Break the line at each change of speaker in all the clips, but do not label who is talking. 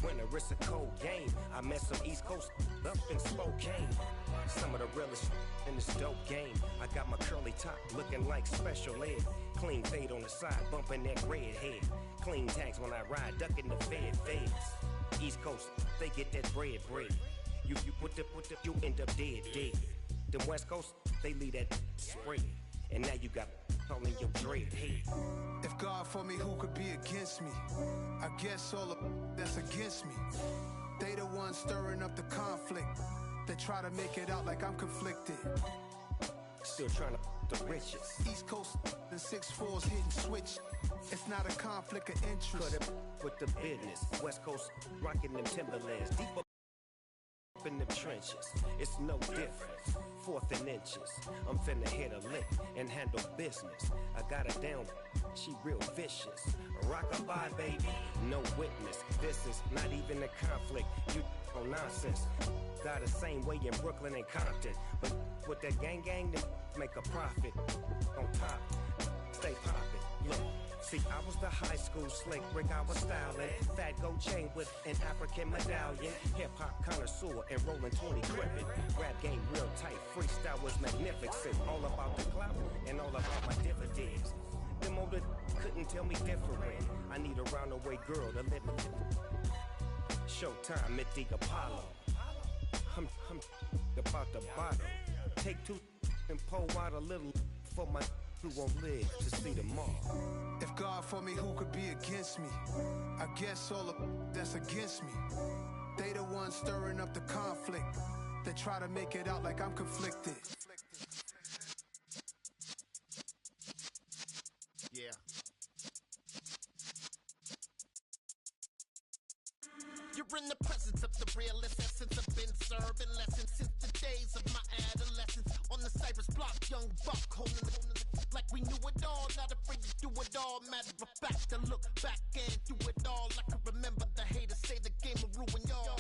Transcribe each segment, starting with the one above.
Winter, it's a cold game. I met some East Coast up in Spokane. Some of the realest in this dope game. I got my curly top looking like special ed. Clean fade on the side, bumping that red head. Clean tags when I ride, ducking the feds. East Coast, they get that bread. You you end up dead. The West Coast, they leave that spread. And now you got all in your dread head.
If God for me, who could be against me? I guess all the that's against me. They the ones stirring up the conflict. They try to make it out like I'm conflicted.
Still trying to the riches.
East Coast and 6'4's hitting switch. It's not a conflict of interest.
Cut it with the business. West Coast rocking them Timberlands. Deep up in the trenches. It's no difference. 4th and inches. I'm finna hit a lick and handle business. I got her down. She real vicious. Rockabye, baby. No witness. This is not even a conflict. You on nonsense. Got the same way in Brooklyn and Compton. But with that gang, they make a profit. On top, stay poppin'. Look, see, I was the high school slick Rick, I was styling. Fat gold chain with an African medallion. Hip-hop connoisseur and rolling 20 crippin'. Rap game real tight, freestyle was magnificent. All about the clout and all about my dividends. Them older couldn't tell me different. I need a round-away girl to live with. Showtime at the Apollo. I'm about the bottom. Take 2 and pour out a little for my who won't live to see tomorrow.
If God for me, who could be against me? I guess all the that's against me. They the ones stirring up the conflict. They try to make it out like I'm conflicted.
Yeah. You're in the presence of the realest essence. I've been serving lessons since the days of my adolescence. On the Cypress block, young buck holding it like we knew it all. Not afraid to do it all. Matter of fact, to look back and do it all. I can remember the haters say the game will ruin y'all.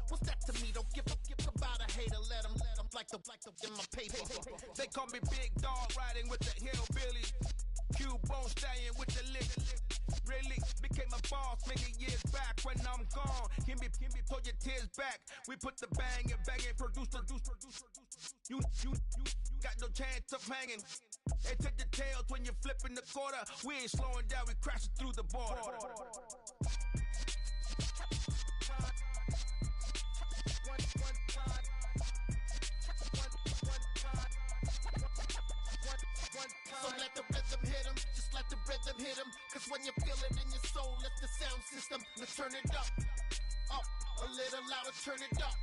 What's that to me? Don't give a about a hater. Let them like the in my paper.
They call me Big Dog, riding with the hillbilly. Q-Bone stallion with the lick. Really became a boss many years back. When I'm gone, can be pull your tears back. We put the bang and produce. You got no chance of hanging. They take the tails when you're flipping the quarter. We ain't slowing down, we crashing through the border.
So let the rhythm hit him, just let the rhythm hit him. Cause when you feel it in your soul, let the sound system, let's turn it up. Up, a little louder, turn it up.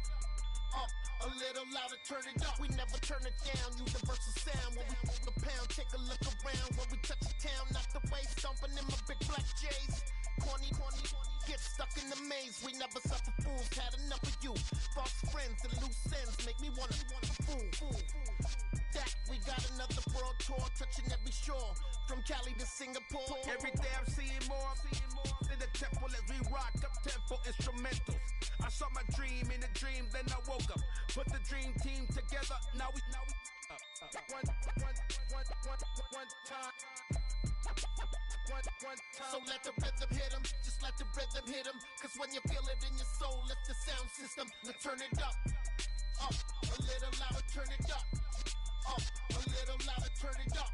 Up, a little louder, turn it up. We never turn it down, universal sound. When we move the pound, take a look around. When we touch the town, knock the way, stomping in my big black J's. Corny, get stuck in the maze. We never suffer fools, had enough of you. False friends and loose ends make me wanna fool. That we got another world tour, touching every shore, from Cali to Singapore.
Every day I'm seeing more in the temple as we rock up tempo instrumentals. I saw my dream in a dream, then I woke up. Put the dream team together. Now we one time.
So let the rhythm hit him, just let the rhythm hit him. Cause when you feel it in your soul, lift the sound system, let's turn it up. Up, a little louder, turn it up. Up, a little louder, turn it up.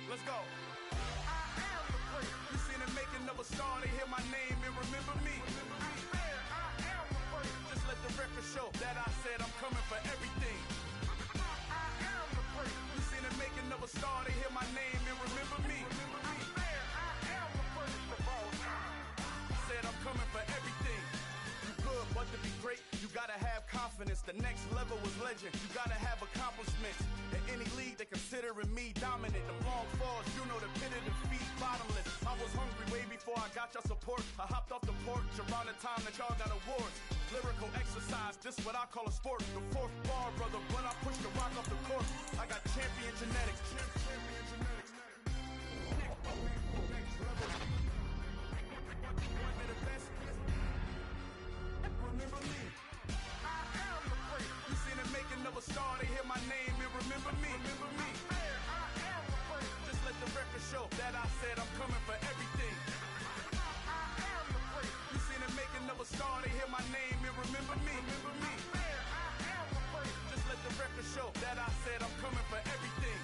Let's go. You seen the making of a star, they hear my name and remember me. Just let the record show that I said I'm coming for everything. You seen the making of a star, they hear my name and remember me. Said I'm coming for everything. Good, but to be great, you gotta have confidence. The next level was legend. You gotta have accomplishments. In any league, they considering me dominant. The wrong I got your support. I hopped off the porch around the time that y'all got awards. Lyrical exercise, this what I call a sport. The fourth bar, brother, when I push the rock off the court. I got champion genetics. Champion genetics. One of the best. Remember me. I am the great. You seen the making of a star, they hear my name and remember me. Remember me. I am the great. Just let the record show that I said I'm coming for everything. I am the great. You seen the making of a star, they hear my name and remember me. Remember me. I am the great. Just let the record show that I said I'm coming for everything.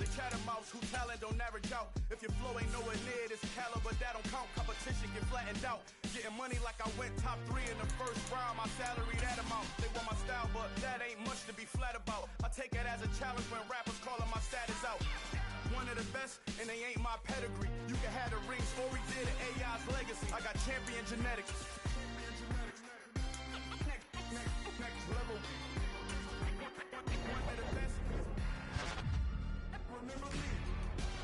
The chattermouths who talent don't average out. If your flow ain't nowhere near this caliber, that don't count. Competition get flattened out. Getting money like I went top 3 in the first round. My salary that amount. They want my style, but that ain't much to be flat about. I take it as a challenge when rappers calling my status out. One of the best, and they ain't my pedigree. You can have the rings, or we did an AI's legacy. I got champion genetics. Next level. One of the best. Remember me.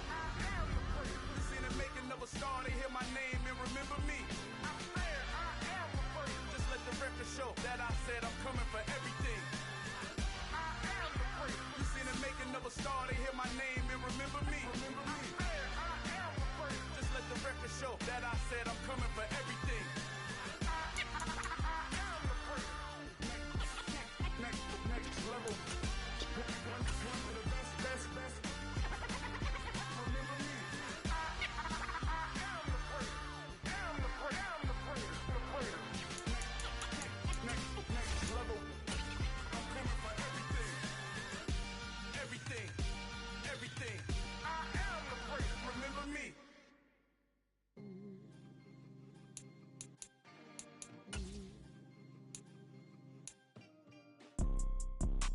I am the great. You seen the making of a star, they hear my name and remember me. I am the great. Just let the record show that I said I'm coming for everything. I am the great. You seen the making of a star, they hear my name and remember me. Remember me. I am the great. Just let the record show that I said I'm coming for everything. I am the great. Next level. One of the best. Remember me. I am the great. I'm the great. Next level. I'm coming for everything. Everything. I am the great. Remember me.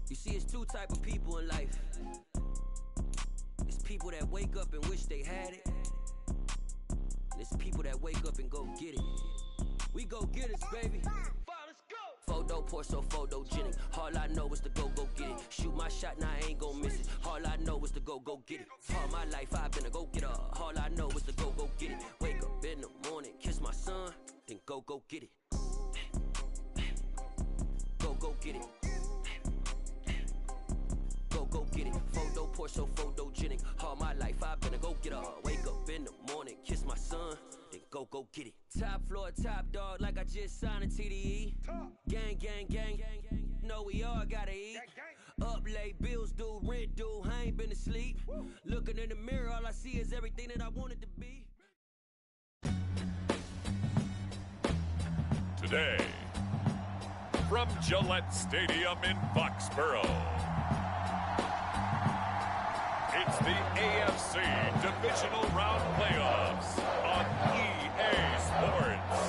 You see, it's two type of people in life. It's people that wake up and wish they had it. And it's people that wake up and go get it. We go get it, baby. Let's go. Photo poor, so photogenic. All I know is to go get it. Shoot my shot, now I ain't gon' miss it. All I know is to go get it. All my life I've been a go-getter. All I know is to go get it. Wake up in the morning, kiss my son, then go get it. Go get it. Go get it. Photo poor, so photogenic. All my life I've been a go-getter. Wake up in the morning, kiss my son, then go get it. Top floor, top dog, like I just signed a TDE. Gang. Know we all gotta eat. Up late, bills due, rent due, I ain't been asleep. Looking in the mirror, all I see is everything that I wanted to be.
Today, from Gillette Stadium in Foxborough, it's the AFC Divisional Round Playoffs on EA Sports.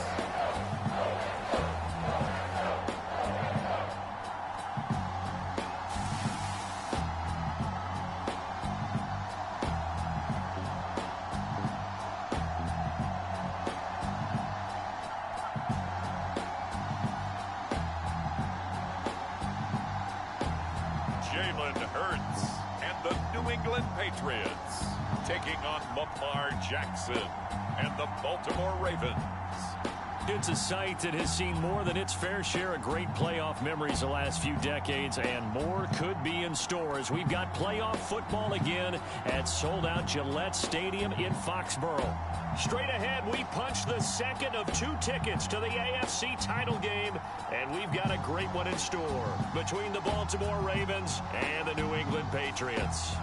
Jalen Hurts and the New England Patriots taking on Lamar Jackson and the Baltimore Ravens.
It's a sight that has seen more than its fair share of great playoff memories the last few decades, and more could be in store as we've got playoff football again at sold-out Gillette Stadium in Foxborough. Straight ahead, we punch the second of 2 tickets to the AFC title game, and we've got a great one in store between the Baltimore Ravens and the New England Patriots.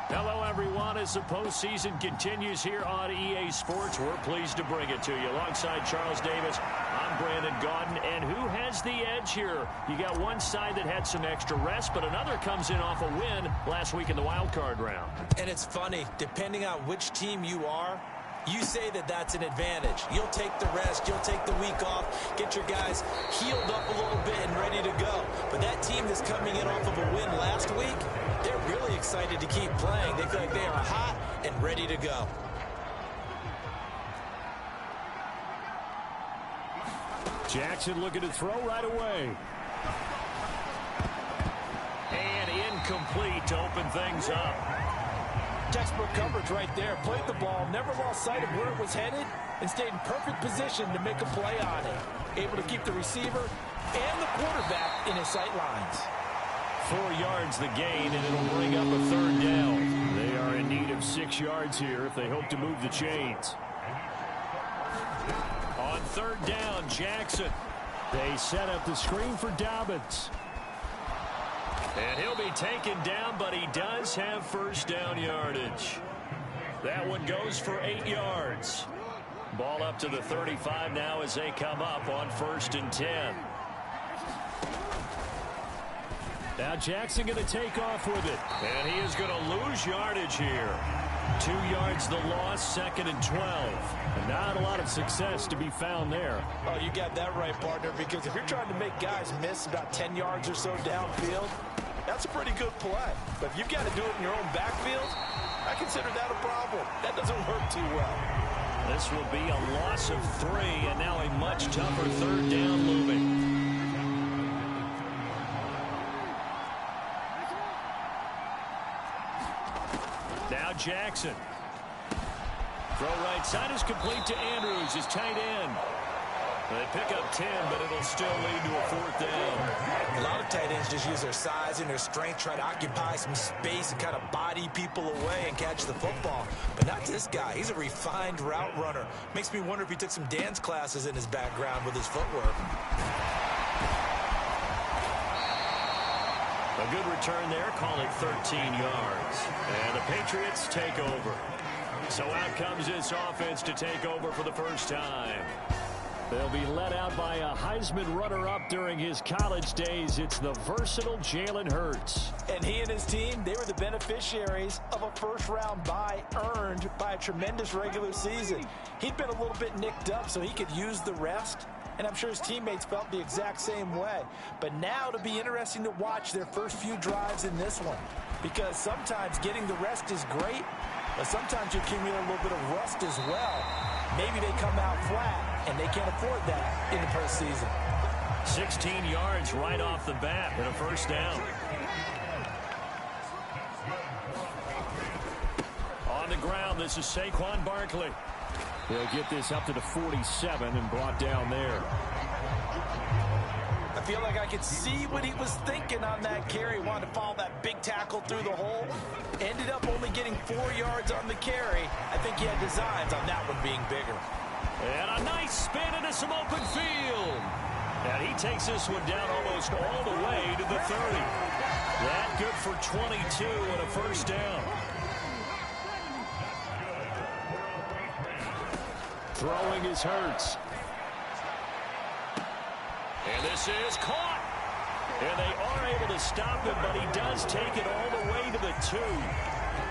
Hello, everyone. As the postseason continues here on EA Sports, we're pleased to bring it to you. Alongside Charles Davis, I'm Brandon Gaudin. And who has the edge here? You got one side that had some extra rest, but another comes in off a win last week in the wild card round.
And it's funny, depending on which team you are, you say that that's an advantage. You'll take the rest, you'll take the week off, get your guys healed up a little bit and ready to go. But that team that's coming in off of a win last week, they're really excited to keep playing. They feel like they are hot and ready to go.
Jackson looking to throw right away. And incomplete to open things up.
Textbook coverage right there. Played the ball, never lost sight of where it was headed, and stayed in perfect position to make a play on it. Able to keep the receiver and the quarterback in his sight lines.
4 yards the gain, and it'll bring up a third down. They are in need of 6 yards here if they hope to move the chains. On third down, Jackson. They set up the screen for Dobbins. And he'll be taken down, but he does have first down yardage. That one goes for 8 yards. Ball up to the 35 now as they come up on 1st and 10. Now Jackson going to take off with it. And he is going to lose yardage here. 2 yards the loss, 2nd and 12. And not a lot of success to be found there.
Oh, you got that right, partner, because if you're trying to make guys miss about 10 yards or so downfield, that's a pretty good play. But if you've got to do it in your own backfield, I consider that a problem. That doesn't work too well.
This will be a loss of 3, and now a much tougher third down looming. Now Jackson. Throw right side is complete to Andrews, his tight end. They pick up 10, but it'll still lead to a 4th down.
A lot of tight ends just use their size and their strength, try to occupy some space and kind of body people away and catch the football. But not this guy. He's a refined route runner. Makes me wonder if he took some dance classes in his background with his footwork.
A good return there, call it 13 yards. And the Patriots take over. So out comes this offense to take over for the first time. They'll be led out by a Heisman runner-up during his college days. It's the versatile Jalen Hurts.
And he and his team, they were the beneficiaries of a first-round bye earned by a tremendous regular season. He'd been a little bit nicked up so he could use the rest. And I'm sure his teammates felt the exact same way. But now it'll be interesting to watch their first few drives in this one. Because sometimes getting the rest is great, but sometimes you accumulate a little bit of rust as well. Maybe they come out flat, and they can't afford that in the postseason.
16 yards right off the bat and a first down. On the ground, this is Saquon Barkley. They'll get this up to the 47 and brought down there.
I feel like I could see what he was thinking on that carry. Wanted to follow that big tackle through the hole. Ended up only getting 4 yards on the carry. I think he had designs on that one being bigger.
And a nice spin into some open field. And he takes this one down almost all the way to the 30. That good for 22 and a first down. Throwing is Hurts. And this is caught. And they are able to stop him, but he does take it all the way to the 2.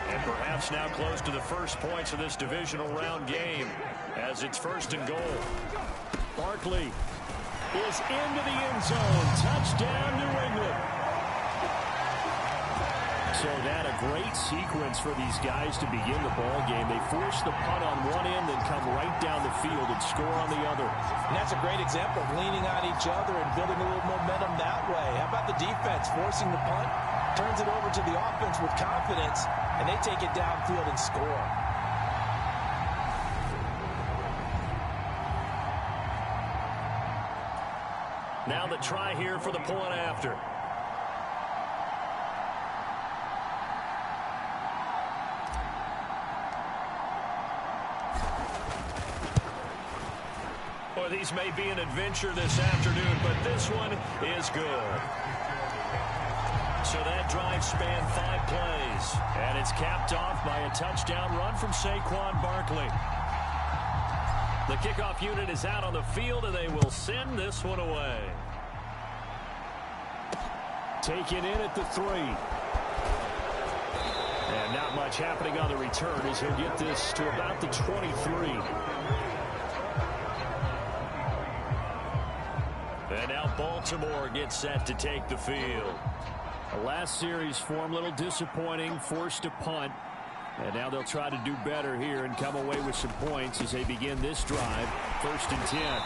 And perhaps now close to the first points of this divisional round game as it's 1st and goal. Barkley is into the end zone. Touchdown, New England. So that a great sequence for these guys to begin the ball game. They force the punt on one end, then come right down the field and score on the other.
And that's a great example of leaning on each other and building a little momentum that way. How about the defense forcing the punt, turns it over to the offense with confidence, and they take it downfield and score.
Now the try here for the point after. Boy, these may be an adventure this afternoon, but this one is good. So that drive spanned 5 plays, and it's capped off by a touchdown run from Saquon Barkley. The kickoff unit is out on the field, and they will send this one away. Taken in at the 3. And not much happening on the return as he'll get this to about the 23. And now Baltimore gets set to take the field. The last series form, a little disappointing, forced to punt. And now they'll try to do better here and come away with some points as they begin this drive. 1st and 10.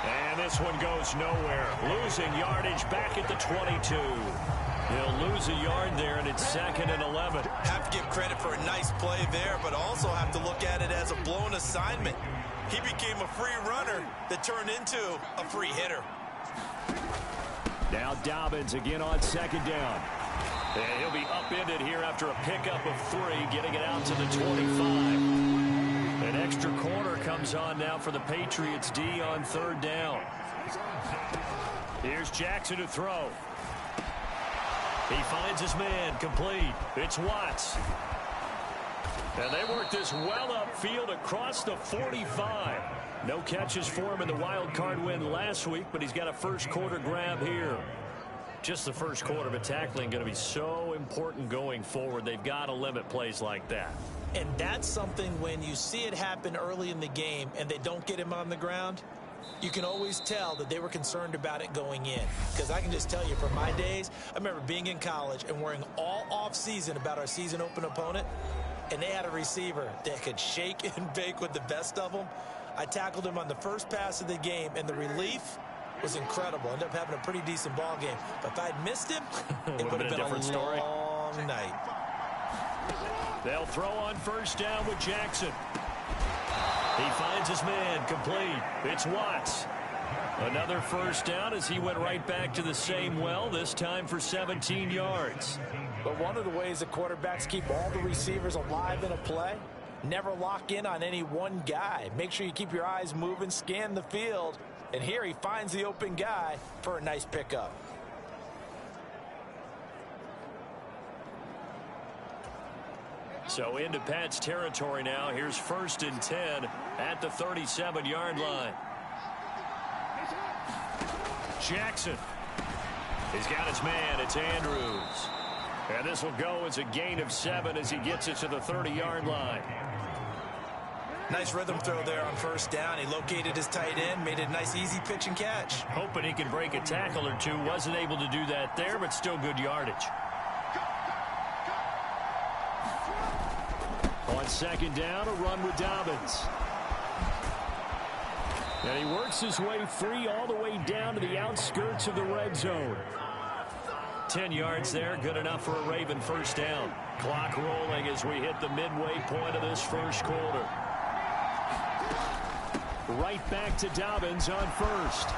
And this one goes nowhere. Losing yardage back at the 22. He'll lose a yard there, and it's 2nd and 11.
Have to give credit for a nice play there, but also have to look at it as a blown assignment. He became a free runner that turned into a free hitter.
Now Dobbins again on 2nd down. And he'll be upended here after a pickup of 3, getting it out to the 25. An extra corner comes on now for the Patriots D on 3rd down. Here's Jackson to throw. He finds his man, complete. It's Watts. And they work this well upfield across the 45. No catches for him in the wild card win last week, but he's got a first quarter grab here. Just the first quarter, but tackling going to be so important going forward. They've got to limit plays like that.
And that's something when you see it happen early in the game and they don't get him on the ground, you can always tell that they were concerned about it going in. Because I can just tell you from my days, I remember being in college and worrying all off season about our season open opponent, and they had a receiver that could shake and bake with the best of them. I tackled him on the first pass of the game, and the relief was incredible. Ended up having a pretty decent ball game. But if I'd missed him, it would have been a different story. Long night.
They'll throw on 1st down with Jackson. He finds his man, complete. It's Watts. Another 1st down as he went right back to the same well, this time for 17 yards.
But one of the ways that quarterbacks keep all the receivers alive in a play, never lock in on any one guy. Make sure you keep your eyes moving, scan the field. And here he finds the open guy for a nice pickup.
So into Pat's territory now. Here's 1st and 10 at the 37-yard line. Jackson. He's got his man. It's Andrews. And this will go as a gain of 7 as he gets it to the 30-yard line.
Nice rhythm throw there on 1st down. He located his tight end, made it a nice easy pitch and catch.
Hoping he can break a tackle or two. Wasn't able to do that there, but still good yardage. On 2nd down, a run with Dobbins. And he works his way free all the way down to the outskirts of the red zone. 10 yards there, good enough for a Raven 1st down. Clock rolling as we hit the midway point of this first quarter. Right back to Dobbins on 1st.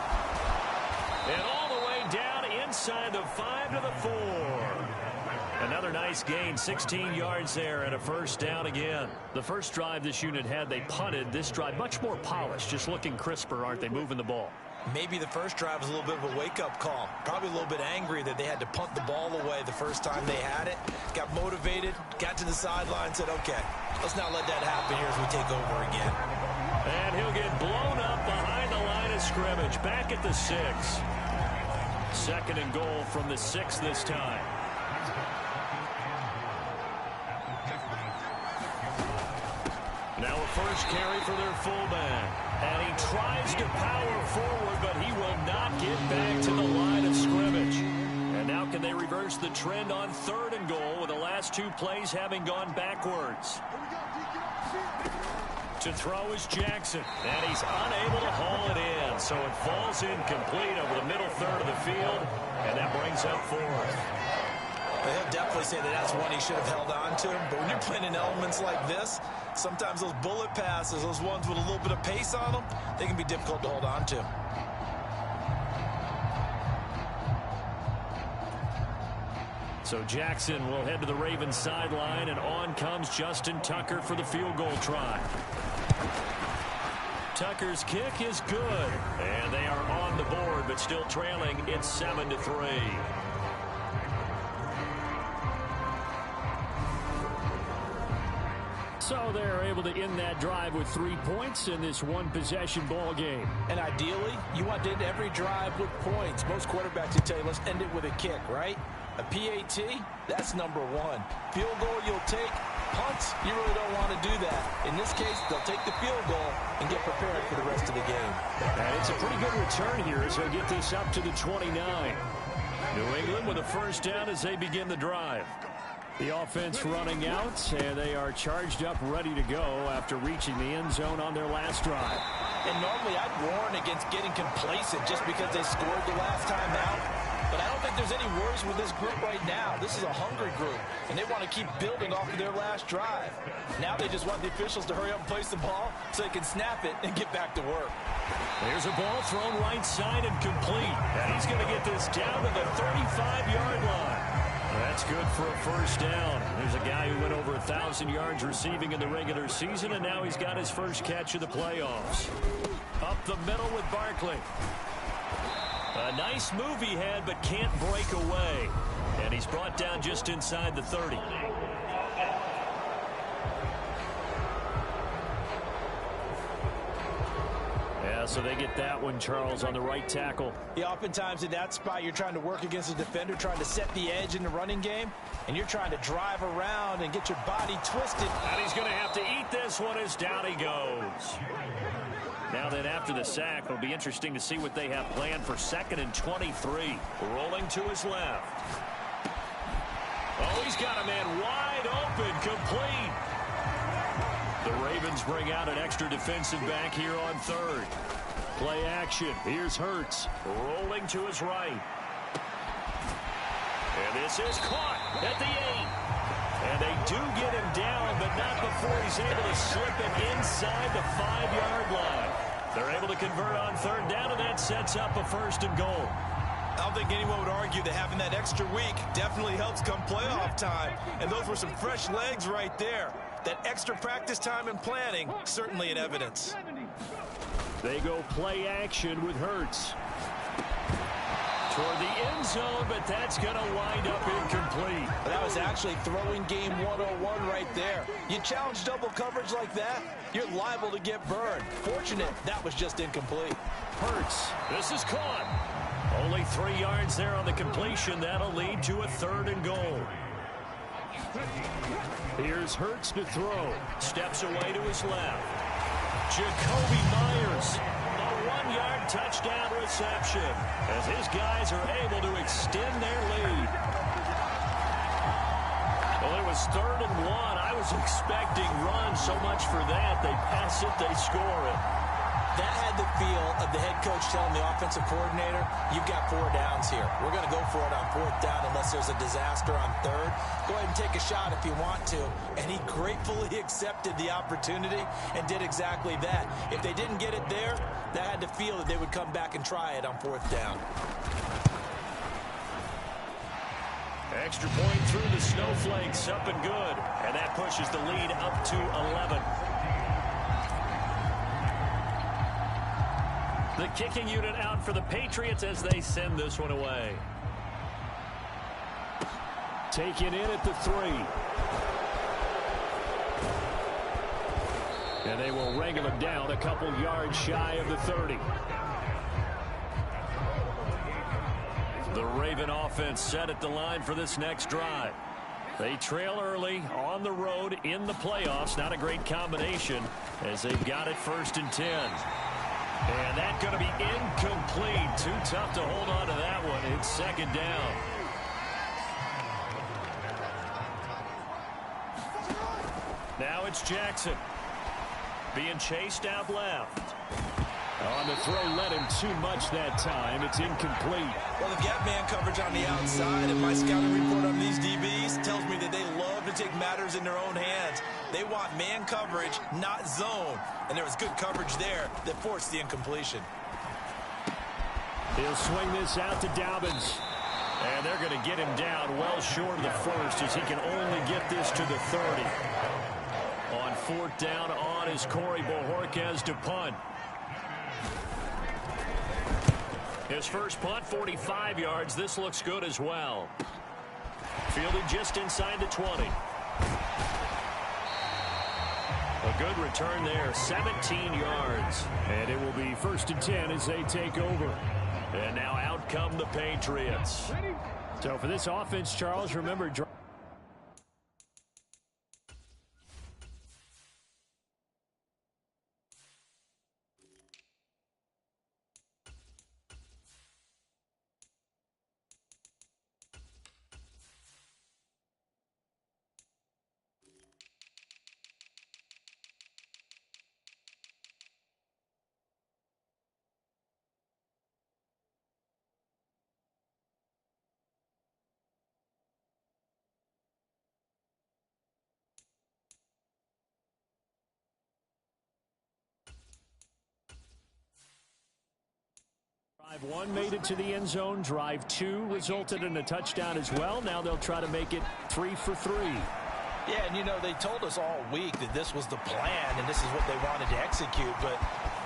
And all the way down inside the 5 to the 4. Another nice gain, 16 yards there, and a 1st down again. The first drive this unit had, they punted. This drive, much more polished, just looking crisper, aren't they, moving the ball?
Maybe the first drive was a little bit of a wake-up call. Probably a little bit angry that they had to punt the ball away the first time they had it. Got motivated, got to the sideline, said, okay, let's not let that happen here as we take over again.
And he'll get blown up behind the line of scrimmage, back at the 6. 2nd and goal from the 6 this time. Now a first carry for their fullback. And he tries to power forward, but he will not get back to the line of scrimmage. And now can they reverse the trend on 3rd and goal with the last 2 plays having gone backwards? To throw is Jackson, and he's unable to haul it in. So it falls incomplete over the middle 3rd of the field, and that brings up 4th.
They'll definitely say that that's one he should have held on to. But when you're playing in elements like this, sometimes those bullet passes, those ones with a little bit of pace on them, they can be difficult to hold on to.
So Jackson will head to the Ravens sideline, and on comes Justin Tucker for the field goal try. Tucker's kick is good, and they are on the board, but still trailing. It's 7-3. So they're able to end that drive with 3 points in this one-possession ball game.
And ideally, you want to end every drive with points. Most quarterbacks will tell you, let's end it with a kick, right? A PAT, that's #1. Field goal you'll take. Punts, you really don't want to do that. In this case, they'll take the field goal and get prepared for the rest of the game.
And it's a pretty good return here as they'll get this up to the 29. New England with a 1st down as they begin the drive. The offense running out, and they are charged up, ready to go after reaching the end zone on their last drive.
And normally I'd warn against getting complacent just because they scored the last time out. But I don't think there's any worries with this group right now. This is a hungry group, and they want to keep building off of their last drive. Now they just want the officials to hurry up and place the ball so they can snap it and get back to work.
There's a ball thrown right side and complete. And he's going to get this down to the 35-yard line. That's good for a first down. There's a guy who went over 1,000 yards receiving in the regular season, and now he's got his first catch of the playoffs. Up the middle with Barkley. A nice move he had, but can't break away. And he's brought down just inside the 30. Yeah, so they get that one, Charles, on the right tackle.
Yeah, oftentimes in that spot, you're trying to work against a defender, trying to set the edge in the running game, and you're trying to drive around and get your body twisted.
And he's going to have to eat this one as down he goes. Now then, after the sack, it'll be interesting to see what they have planned for 2nd and 23. Rolling to his left. Oh, he's got a man wide open, complete. The Ravens bring out an extra defensive back here on 3rd. Play action. Here's Hurts. Rolling to his right. And this is caught at the 8. And they do get him down, but not before he's able to slip it inside the 5-yard line. They're able to convert on 3rd down, and that sets up a 1st and goal.
I don't think anyone would argue that having that extra week definitely helps come playoff time. And those were some fresh legs right there. That extra practice time and planning, certainly in evidence.
They go play action with Hurts. Toward the end zone, but that's going to wind up incomplete.
That was actually throwing game 101 right there. You challenge double coverage like that, you're liable to get burned. Fortunate, that was just incomplete.
Hurts, this is caught. Only 3 yards there on the completion. That'll lead to a 3rd and goal. Here's Hurts to throw. Steps away to his left. Jacoby Myers. A 1-yard touchdown reception as his guys are able to extend their lead. Well, it was 3rd and 1. I was expecting runs so much for that. They pass it, they score it.
That had the feel of the head coach telling the offensive coordinator, you've got 4 downs here. We're going to go for it on 4th down unless there's a disaster on 3rd. Go ahead and take a shot if you want to. And he gratefully accepted the opportunity and did exactly that. If they didn't get it there, that had to feel that they would come back and try it on 4th down.
Extra point through the snowflakes, up and good. And that pushes the lead up to 11. The kicking unit out for the Patriots as they send this one away. Taken in at the 3. And they will wrangle him down a couple yards shy of the 30. The Raven offense set at the line for this next drive. They trail early on the road in the playoffs. Not a great combination as they've got it 1st and 10. And that's going to be incomplete. Too tough to hold on to that one. It's 2nd down. Now it's Jackson. Being chased out left. On the throw, led him too much that time. It's incomplete.
Well, they've got man coverage on the outside, and my scouting report on these DBs tells me that they love to take matters in their own hands. They want man coverage, not zone. And there was good coverage there that forced the incompletion.
He'll swing this out to Dobbins. And they're going to get him down well short of the 1st as he can only get this to the 30. On 4th down on is Corey Bojorquez to punt. His first punt, 45 yards. This looks good as well. Fielded just inside the 20. A good return there, 17 yards. And it will be 1st and 10 as they take over. And now out come the Patriots. So for this offense, Charles, remember... Drive 1 made it to the end zone. Drive 2 resulted in a touchdown as well. Now they'll try to make it 3 for 3.
Yeah, and you know, they told us all week that this was the plan and this is what they wanted to execute, but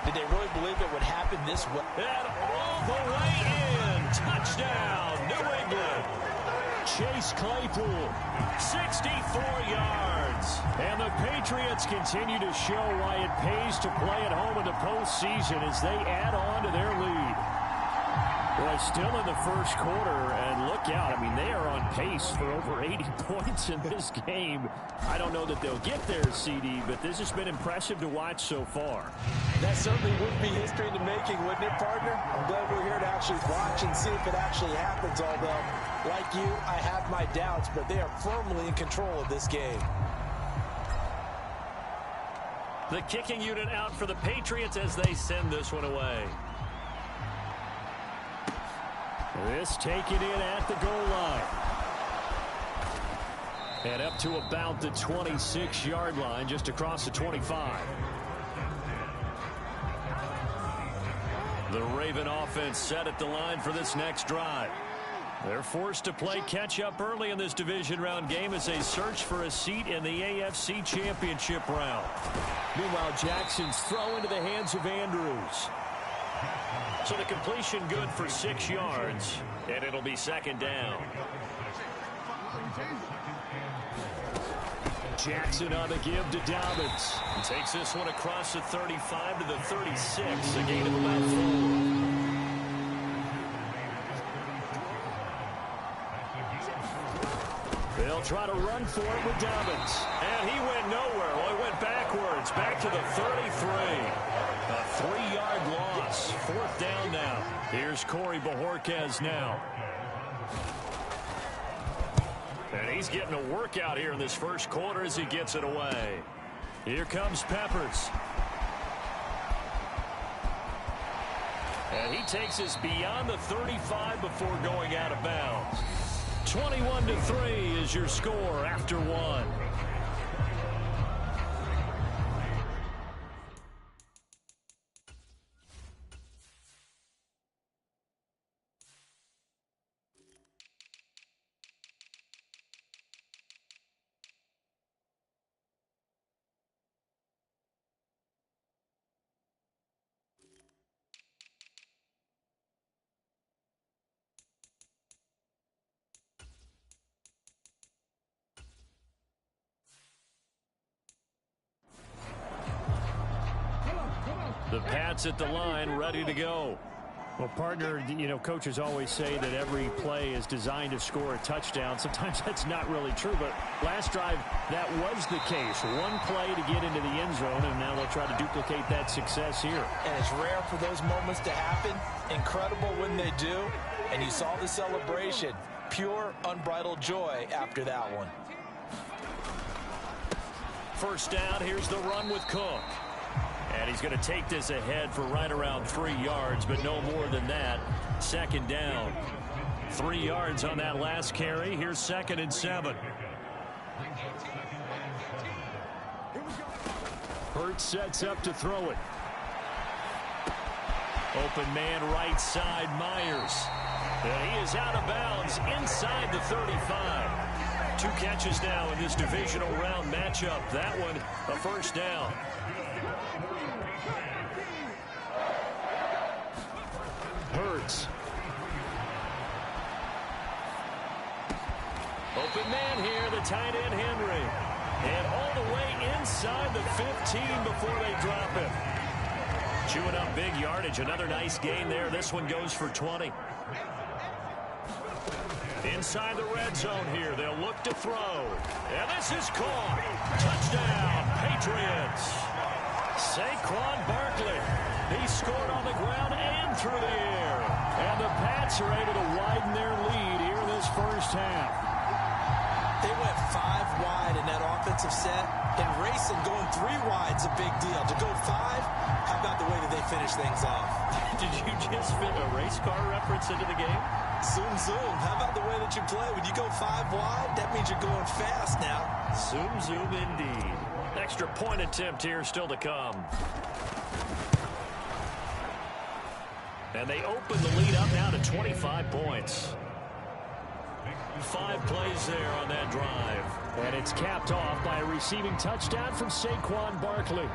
did they really believe it would happen this way?
And all the way in. Touchdown, New England. Chase Claypool, 64 yards. And the Patriots continue to show why it pays to play at home in the postseason as they add on to their lead. Well, still in the first quarter, and look out. I mean, they are on pace for over 80 points in this game. I don't know that they'll get there, CD, but this has been impressive to watch so far.
That certainly would be history in the making, wouldn't it, partner? I'm glad we're here to actually watch and see if it actually happens, although, like you, I have my doubts, but they are firmly in control of this game.
The kicking unit out for the Patriots as they send this one away. This taken in at the goal line. And up to about the 26-yard line, just across the 25. The Raven offense set at the line for this next drive. They're forced to play catch-up early in this division round game as they search for a seat in the AFC Championship round. Meanwhile, Jackson's throw into the hands of Andrews. So the completion good for 6 yards, and it'll be second down. Jackson on the give to Dobbins. He takes this one across the 35 to the 36, a gain of about 4. They'll try to run for it with Dobbins. And he went nowhere. Well, he went backwards, back to the 33. A 3-yard loss. Fourth down now. Here's Corey Bojorquez now. And he's getting a workout here in this first quarter as he gets it away. Here comes Peppers. And he takes us beyond the 35 before going out of bounds. 21-3 is your score after 1. The Pats at the line, ready to go. Well, partner, you know, coaches always say that every play is designed to score a touchdown. Sometimes that's not really true, but last drive, that was the case. One play to get into the end zone, and now they'll try to duplicate that success here.
And it's rare for those moments to happen. Incredible when they do. And you saw the celebration. Pure, unbridled joy after that one.
First down, here's the run with Cook. And he's going to take this ahead for right around 3 yards, but no more than that. Second down. 3 yards on that last carry. Here's 2nd and 7. Hurts sets up to throw it. Open man right side, Myers. And he is out of bounds inside the 35. 2 catches now in this divisional round matchup. That one, a first down. Hurts. Open man here, the tight end Henry. And all the way inside the 15 before they drop him. Chewing up big yardage. Another nice gain there. This one goes for 20. Inside the red zone here. They'll look to throw. And this is caught. Touchdown, Patriots. Saquon Barkley. He scored on the ground and through the air. And the Pats are able to widen their lead here in this first half.
They went 5 wide in that offensive set. And racing going 3 wide's a big deal. To go 5, how about the way that they finish things off?
Did you just fit a race car reference into the game?
Zoom, zoom. How about the way that you play? When you go 5 wide, that means you're going fast now.
Zoom, zoom indeed. Extra point attempt here still to come. And they open the lead up now to 25 points. 5 plays there on that drive. And it's capped off by a receiving touchdown from Saquon Barkley.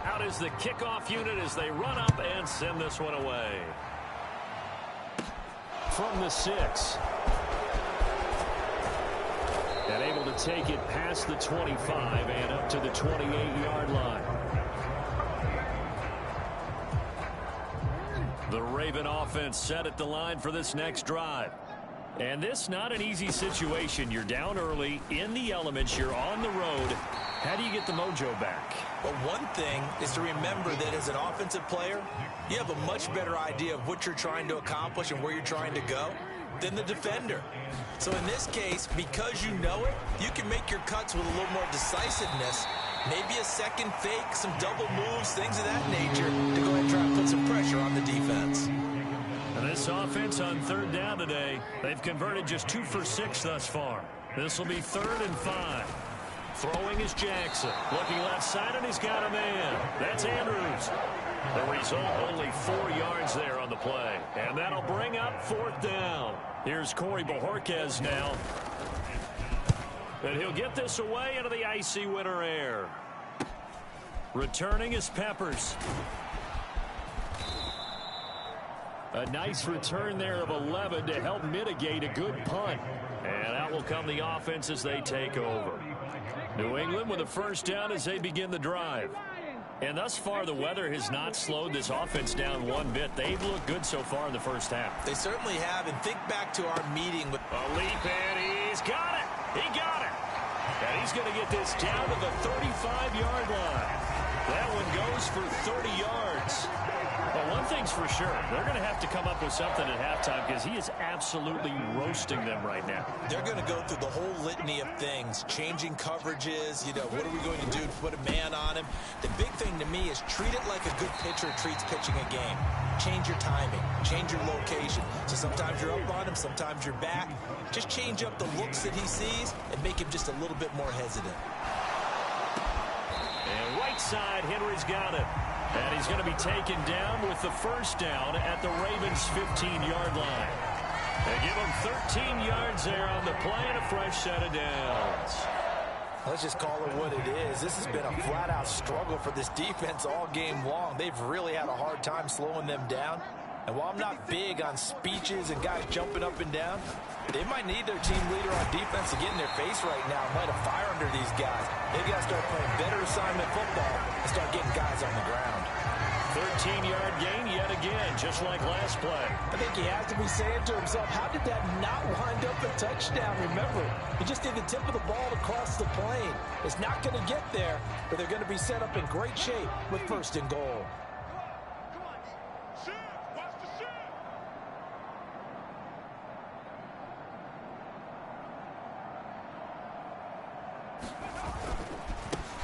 Out is the kickoff unit as they run up and send this one away. From the 6. And able to take it past the 25 and up to the 28-yard line. The Raven offense set at the line for this next drive. And this not an easy situation. You're down early, in the elements, you're on the road. How do you get the mojo back?
Well, one thing is to remember that as an offensive player, you have a much better idea of what you're trying to accomplish and where you're trying to go than the defender. So in this case, because you know it, you can make your cuts with a little more decisiveness. Maybe a second fake, some double moves, things of that nature to go ahead and try and put some pressure on the defense.
And this offense on 3rd down today, they've converted just 2 for 6 thus far. This will be 3rd and 5. Throwing is Jackson. Looking left side, and he's got a man. That's Andrews. The result, only 4 yards there on the play. And that'll bring up 4th down. Here's Corey Bojorquez now. And he'll get this away into the icy winter air. Returning is Peppers. A nice return there of 11 to help mitigate a good punt. And out will come the offense as they take over. New England with a 1st down as they begin the drive. And thus far, the weather has not slowed this offense down one bit. They've looked good so far in the first half.
They certainly have. And think back to our meeting with
a leap, and he's got it. He got it. And he's going to get this down to the 35-yard line. That one goes for 30 yards. But one thing's for sure, they're going to have to come up with something at halftime because he is absolutely roasting them right now.
They're going to go through the whole litany of things, changing coverages, what are we going to do to put a man on him? The big thing to me is treat it like a good pitcher treats pitching a game. Change your timing, change your location. So sometimes you're up on him, sometimes you're back. Just change up the looks that he sees and make him just a little bit more hesitant.
And right side, Henry's got it. And he's going to be taken down with the 1st down at the Ravens' 15-yard line. They give him 13 yards there on the play and a fresh set of downs.
Let's just call it what it is. This has been a flat-out struggle for this defense all game long. They've really had a hard time slowing them down. And while I'm not big on speeches and guys jumping up and down, they might need their team leader on defense to get in their face right now and light a fire under these guys. They've got to start playing better assignment football and start getting guys on the ground.
13-yard gain yet again, just like last play.
I think he has to be saying to himself, how did that not wind up a touchdown? Remember, he just did the tip of the ball across the plane. It's not going to get there, but they're going to be set up in great shape with 1st and goal.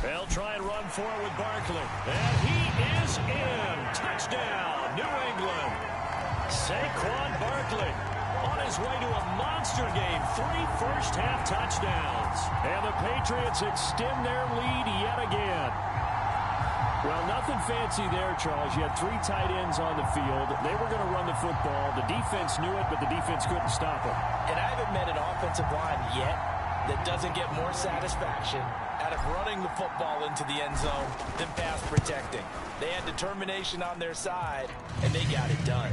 They'll try and run for it with Barkley. And he is in. Touchdown, New England. Saquon Barkley on his way to a monster game. 3 first-half touchdowns. And the Patriots extend their lead yet again. Well, nothing fancy there, Charles. You had 3 tight ends on the field. They were going to run the football. The defense knew it, but the defense couldn't stop it.
And I haven't met an offensive line yet that doesn't get more satisfaction out of running the football into the end zone than pass protecting. They had determination on their side, and they got it done.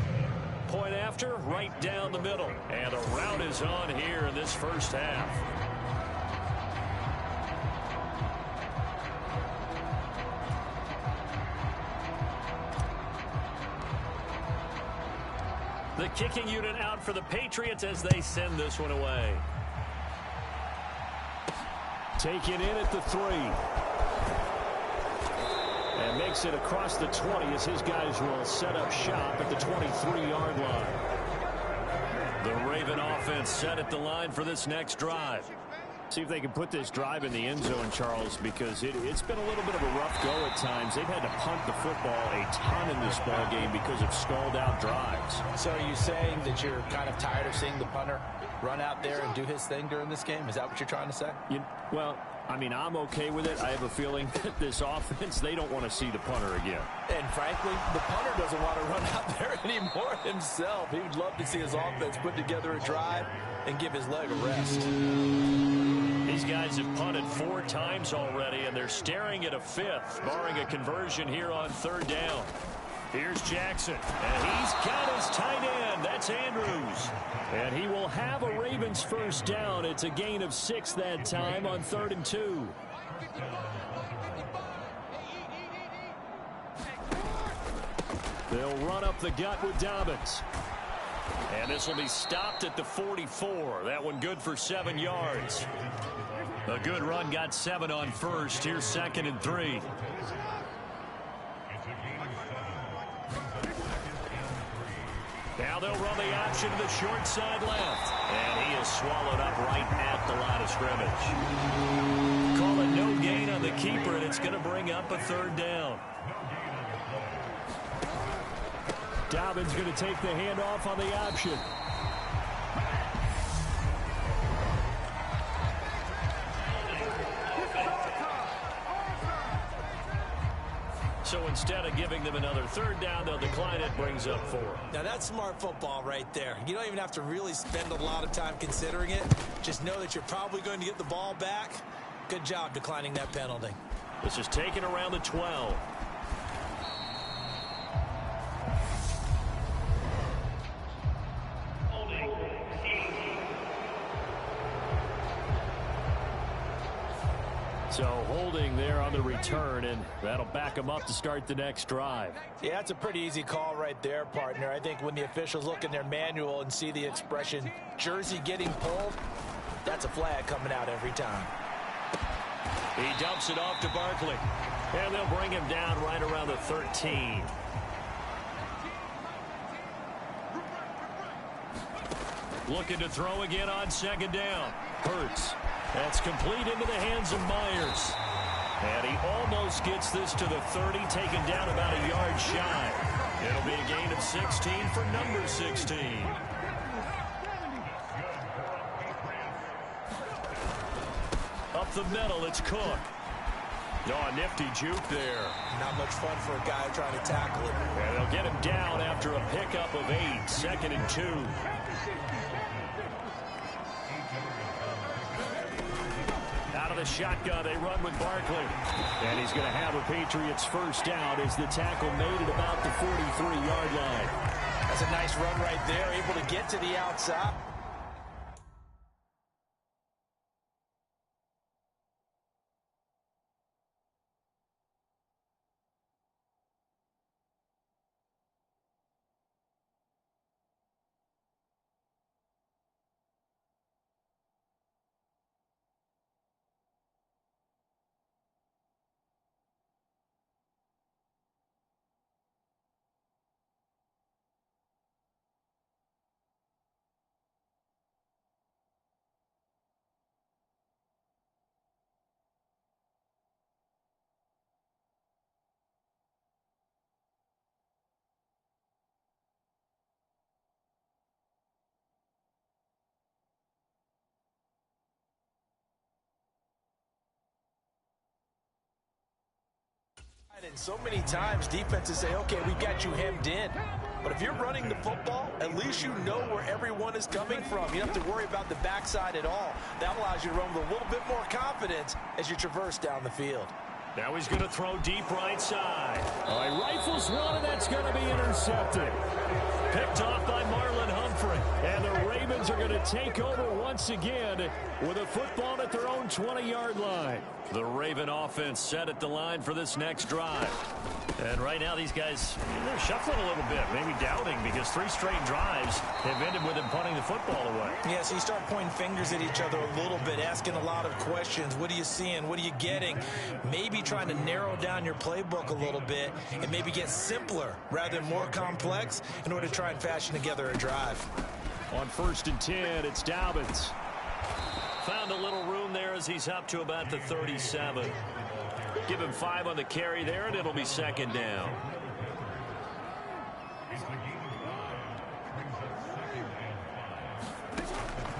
Point after, right down the middle. And a route is on here in this first half. The kicking unit out for the Patriots as they send this one away. Taken in at the 3. And makes it across the 20 as his guys will set up shop at the 23-yard line. The Raven offense set at the line for this next drive. See if they can put this drive in the end zone, Charles, because it's been a little bit of a rough go at times. They've had to punt the football a ton in this ball game because of stalled-out drives.
So are you saying that you're kind of tired of seeing the punter run out there and do his thing during this game? Is that what you're trying to say?
Well, I mean, I'm okay with it. I have a feeling that this offense, they don't want to see the punter again.
And frankly, the punter doesn't want to run out there anymore himself. He would love to see his offense put together a drive and give his leg a rest.
These guys have punted 4 times already, and they're staring at a 5th, barring a conversion here on 3rd down. Here's Jackson, and he's got his tight end. That's Andrews. And he will have a Ravens first down. It's a gain of 6 that time on 3rd and 2. They'll run up the gut with Dobbins. And this will be stopped at the 44. That one good for 7 yards. A good run got 7 on 1st. Here's 2nd and 3. Now they'll run the option to the short side left. And he is swallowed up right at the line of scrimmage. Call it no gain on the keeper, and it's going to bring up a 3rd down. Dobbins going to take the handoff on the option. So instead of giving them another 3rd down, they'll decline it, brings up 4.
Now that's smart football right there. You don't even have to really spend a lot of time considering it. Just know that you're probably going to get the ball back. Good job declining that penalty.
This is taken around the 12. So holding there on the return, and that'll back them up to start the next drive.
Yeah, it's a pretty easy call right there, partner. I think when the officials look in their manual and see the expression jersey getting pulled, that's a flag coming out every time.
He dumps it off to Barkley, and they'll bring him down right around the 13. Looking to throw again on 2nd down. Hurts. That's complete into the hands of Myers. And he almost gets this to the 30, taken down about a yard shy. It'll be a gain of 16 for number 16. Up the middle, it's Cook. Oh, a nifty juke there.
Not much fun for a guy trying to tackle it.
And they'll get him down after a pickup of 8, 2nd and 2. Out of the shotgun, they run with Barkley. And he's going to have a Patriots first down as the tackle made it about the 43-yard line.
That's a nice run right there, able to get to the outside. And so many times defenses say, okay, we've got you hemmed in. But if you're running the football, at least you know where everyone is coming from. You don't have to worry about the backside at all. That allows you to run with a little bit more confidence as you traverse down the field.
Now he's going to throw deep right side. All right, rifles one, and that's going to be intercepted. Picked off by Marlon Humphrey. And the Ravens are going to take over once again with a football at their own 20-yard line. The Raven offense set at the line for this next drive. And right now these guys, they're shuffling a little bit, maybe doubting, because 3 straight drives have ended with them punting the football away.
Yeah, so you start pointing fingers at each other a little bit, asking a lot of questions. What are you seeing? What are you getting? Maybe trying to narrow down your playbook a little bit and maybe get simpler rather than more complex in order to try and fashion together a drive.
On 1st and 10, it's Dobbins. Found a little room there as he's up to about the 37. Give him 5 on the carry there, and it'll be second down.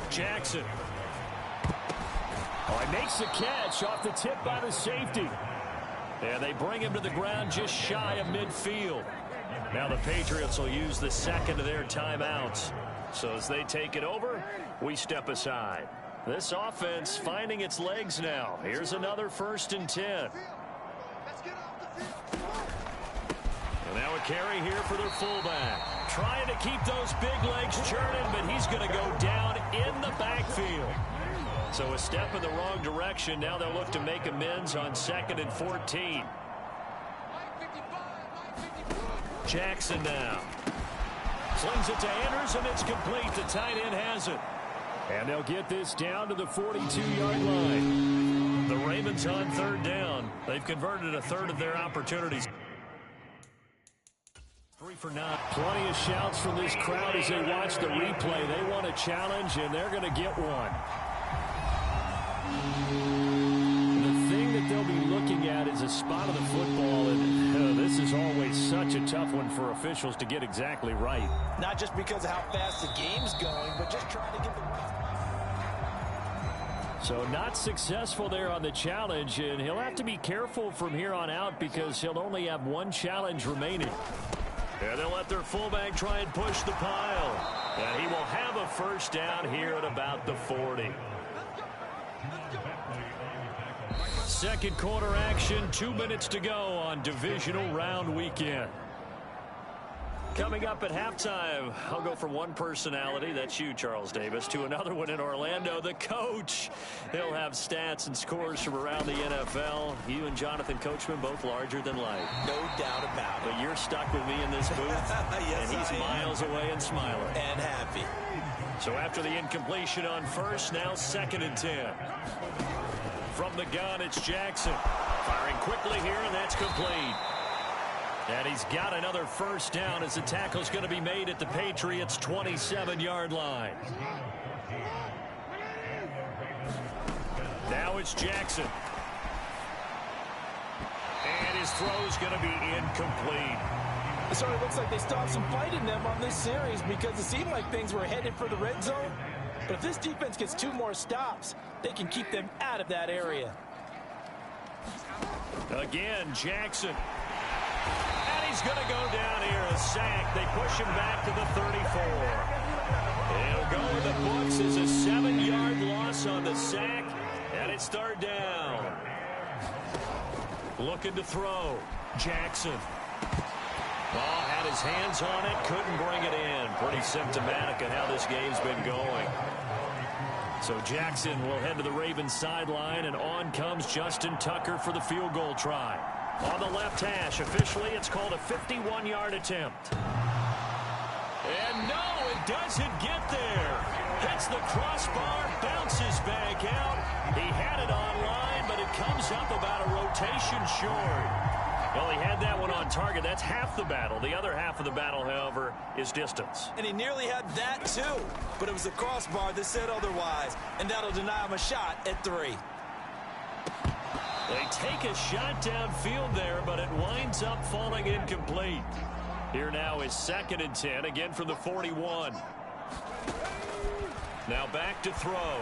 Jackson. Oh, he makes the catch off the tip by the safety. And they bring him to the ground just shy of midfield. Now the Patriots will use the second of their timeouts. So as they take it over, we step aside. This offense finding its legs now. Here's another 1st and 10. And now a carry here for their fullback. Trying to keep those big legs churning, but he's going to go down in the backfield. So a step in the wrong direction. Now they'll look to make amends on 2nd and 14. Jackson now. Slings it to Anders, and it's complete. The tight end has it. And they'll get this down to the 42-yard line. The Ravens on 3rd down. They've converted a third of their opportunities. 3 for 9. Plenty of shouts from this crowd as they watch the replay. They want a challenge, and they're going to get one. The thing that they'll be looking at is a spot of the football, and this is always such a tough one for officials to get exactly right.
Not just because of how fast the game's going, but just trying to get the right.
So not successful there on the challenge, and he'll have to be careful from here on out because he'll only have 1 challenge remaining. And they'll let their fullback try and push the pile. And he will have a 1st down here at about the 40. Second quarter action, 2 minutes to go on divisional round weekend. Coming up at halftime, I'll go from one personality, that's you, Charles Davis, to another one in Orlando, the coach. He'll have stats and scores from around the NFL. You and Jonathan Coachman, both larger than life.
No doubt about it.
But you're stuck with me in this booth,
yes,
and he's miles away and smiling.
And happy.
So after the incompletion on 1st, now 2nd and 10. From the gun, it's Jackson. Firing quickly here, and that's complete. And he's got another 1st down as the tackle's going to be made at the Patriots' 27-yard line. Now it's Jackson. And his throw's going to be incomplete.
It sort of looks like they stopped some fight in them on this series because it seemed like things were headed for the red zone. But if this defense gets 2 more stops, they can keep them out of that area.
Again, Jackson. And he's going to go down here, a sack. They push him back to the 34. It'll go in the books as a 7-yard loss on the sack, and it's 3rd down. Looking to throw. Jackson. Ball had his hands on it, couldn't bring it in. Pretty symptomatic of how this game's been going. So Jackson will head to the Ravens sideline, and on comes Justin Tucker for the field goal try. On the left hash, officially it's called a 51-yard attempt. And no, it doesn't get there. Hits the crossbar, bounces back out. He had it online, but it comes up about a rotation short. Well, he had that one on target. That's half the battle. The other half of the battle, however, is distance.
And he nearly had that, too. But it was the crossbar that said otherwise. And that'll deny him a shot at 3.
They take a shot downfield there, but it winds up falling incomplete. Here now is 2nd and 10, again from the 41. Now back to throw.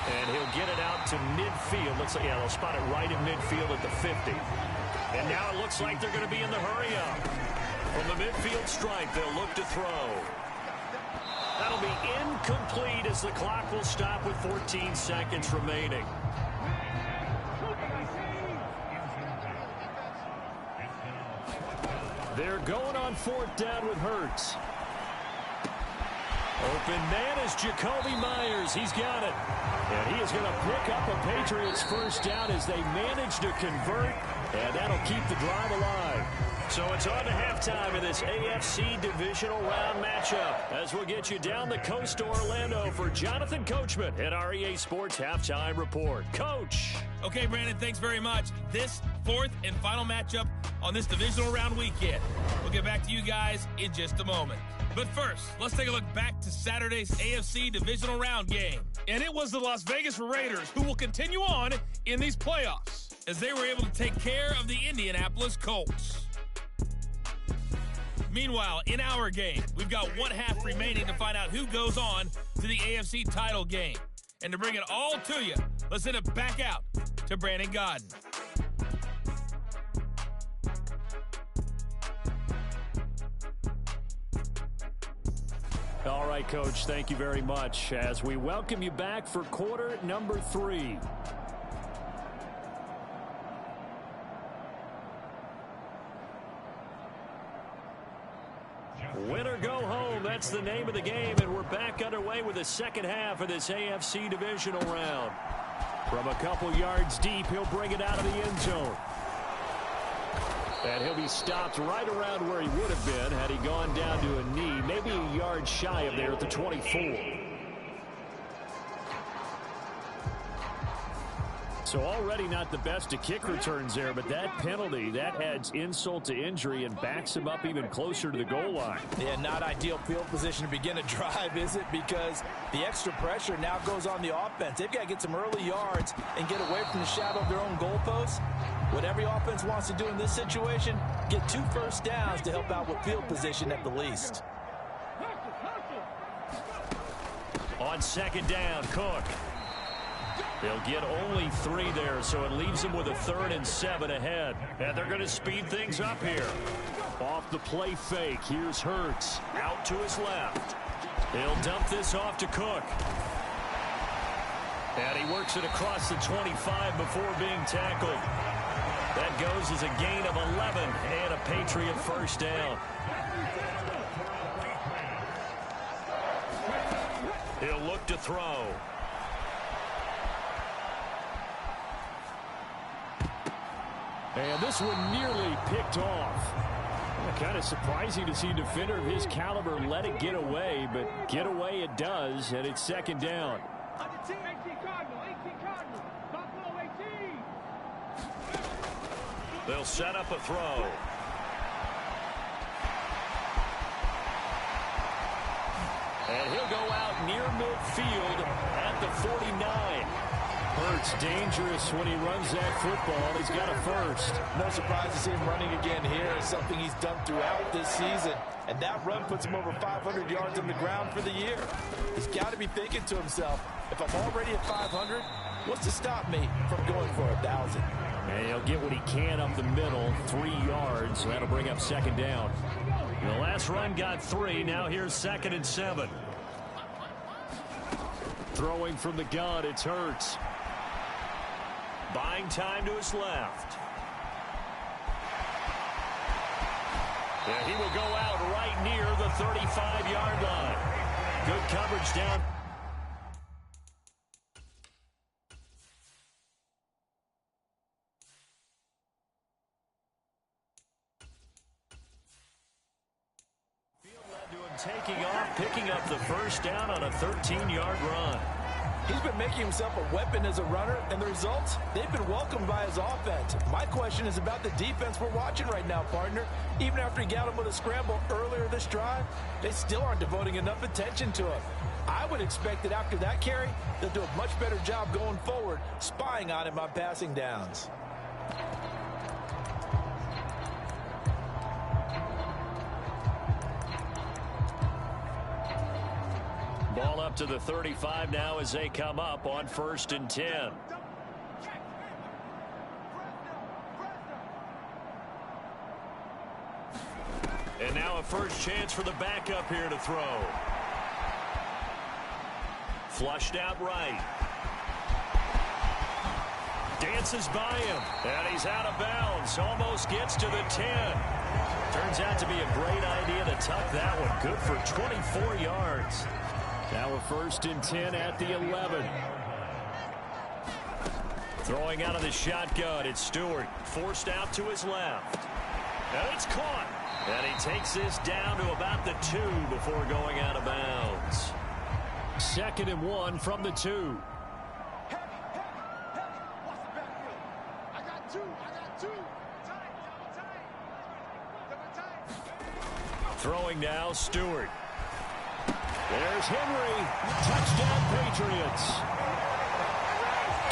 And he'll get it out to midfield. Looks like, yeah, they'll spot it right in midfield at the 50. And now it looks like they're going to be in the hurry-up. From the midfield stripe, they'll look to throw. That'll be incomplete as the clock will stop with 14 seconds remaining. They're going on 4th down with Hurts. Open man is Jacoby Myers. He's got it. And he is going to pick up a Patriots 1st down as they manage to convert. And that'll keep the drive alive. So it's on to halftime of this AFC divisional round matchup as we'll get you down the coast to Orlando for Jonathan Coachman at our EA Sports Halftime Report. Coach.
Okay, Brandon, thanks very much. This fourth and final matchup on this divisional round weekend. We'll get back to you guys in just a moment. But first, let's take a look back to Saturday's AFC divisional round game. And it was the Las Vegas Raiders who will continue on in these playoffs as they were able to take care of the Indianapolis Colts. Meanwhile, in our game, we've got one half remaining to find out who goes on to the AFC title game. And to bring it all to you, let's send it back out to Brandon Godden.
All right, Coach, thank you very much as we welcome you back for quarter number 3. Win or go home, that's the name of the game, and we're back underway with the second half of this AFC divisional round. From a couple yards deep, he'll bring it out of the end zone. And he'll be stopped right around where he would have been had he gone down to a knee, maybe a yard shy of there at the 24. So already not the best of kick returns there, but that penalty, that adds insult to injury and backs him up even closer to the goal line.
Yeah, not ideal field position to begin a drive, is it? Because the extra pressure now goes on the offense. They've got to get some early yards and get away from the shadow of their own goalposts. What every offense wants to do in this situation, get 2 first downs to help out with field position at the least.
On second down, Cook. They'll get only 3 there, so it leaves them with a 3rd and 7 ahead. And they're going to speed things up here. Off the play fake, here's Hurts. Out to his left. He'll dump this off to Cook. And he works it across the 25 before being tackled. That goes as a gain of 11 and a Patriot first down. He'll look to throw. And this one nearly picked off. Kind of surprising to see a defender of his caliber let it get away, but get away it does, and it's second down. They'll set up a throw. And he'll go out near midfield at the 49. Hurts dangerous when he runs that football. He's got a first.
No surprise to see him running again here. It's something he's done throughout this season. And that run puts him over 500 yards on the ground for the year. He's got to be thinking to himself, if I'm already at 500, what's to stop me from going for 1,000?
And he'll get what he can up the middle, 3 yards. So that'll bring up second down. The last run got 3. Now here's 2nd and 7. Throwing from the gun, it's Hurts. Buying time to his left. And he will go out right near the 35-yard line. Good coverage down. Field led to him taking off, picking up the first down on a 13-yard run.
He's been making himself a weapon as a runner, and the results, they've been welcomed by his offense. My question is about the defense we're watching right now, partner. Even after he got him with a scramble earlier this drive, they still aren't devoting enough attention to him. I would expect that after that carry, they'll do a much better job going forward, spying on him on passing downs.
Ball up to the 35 now as they come up on 1st and 10. And now a first chance for the backup here to throw. Flushed out right. Dances by him. And he's out of bounds. Almost gets to the 10. Turns out to be a great idea to tuck that one. Good for 24 yards. Now a 1st and 10 at the 11. Throwing out of the shotgun, it's Stewart. Forced out to his left. And it's caught. And he takes this down to about the 2 before going out of bounds. 2nd and 1 from the 2. Throwing now, Stewart. There's Henry. Touchdown, Patriots.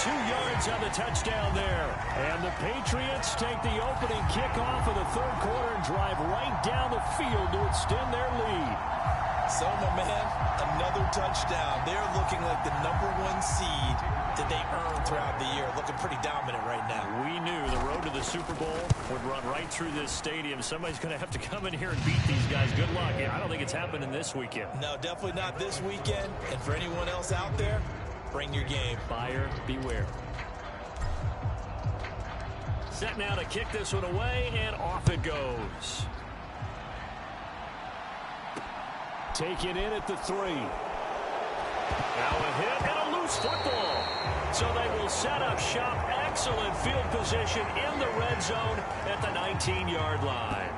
2 yards on the touchdown there. And the Patriots take the opening kickoff of the 3rd quarter and drive right down the field to extend their lead.
So, my man, another touchdown. They're looking like the #1 seed that they earned throughout the year. Looking pretty dominant right now.
We knew the road to the Super Bowl would run right through this stadium. Somebody's going to have to come in here and beat these guys. Good luck. I don't think it's happening this weekend.
No, definitely not this weekend. And for anyone else out there, bring your game.
Buyer beware. Set now to kick this one away, and off it goes. Take it in at the 3. Now a hit and a loose football. So they will set up shop. Excellent field position in the red zone at the 19-yard line.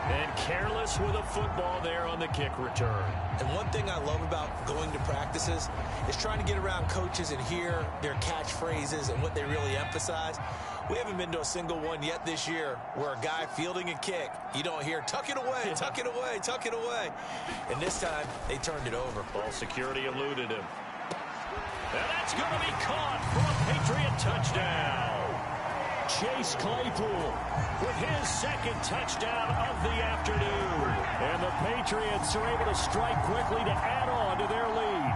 And careless with a football there on the kick return.
And one thing I love about going to practices is trying to get around coaches and hear their catchphrases and what they really emphasize. We haven't been to a single one yet this year where a guy fielding a kick, you don't hear, tuck it away, tuck it away, tuck it away. And this time, they turned it over.
Ball security eluded him. And that's going to be caught for a Patriot touchdown. Chase Claypool with his 2nd touchdown of the afternoon. And the Patriots are able to strike quickly to add on to their lead.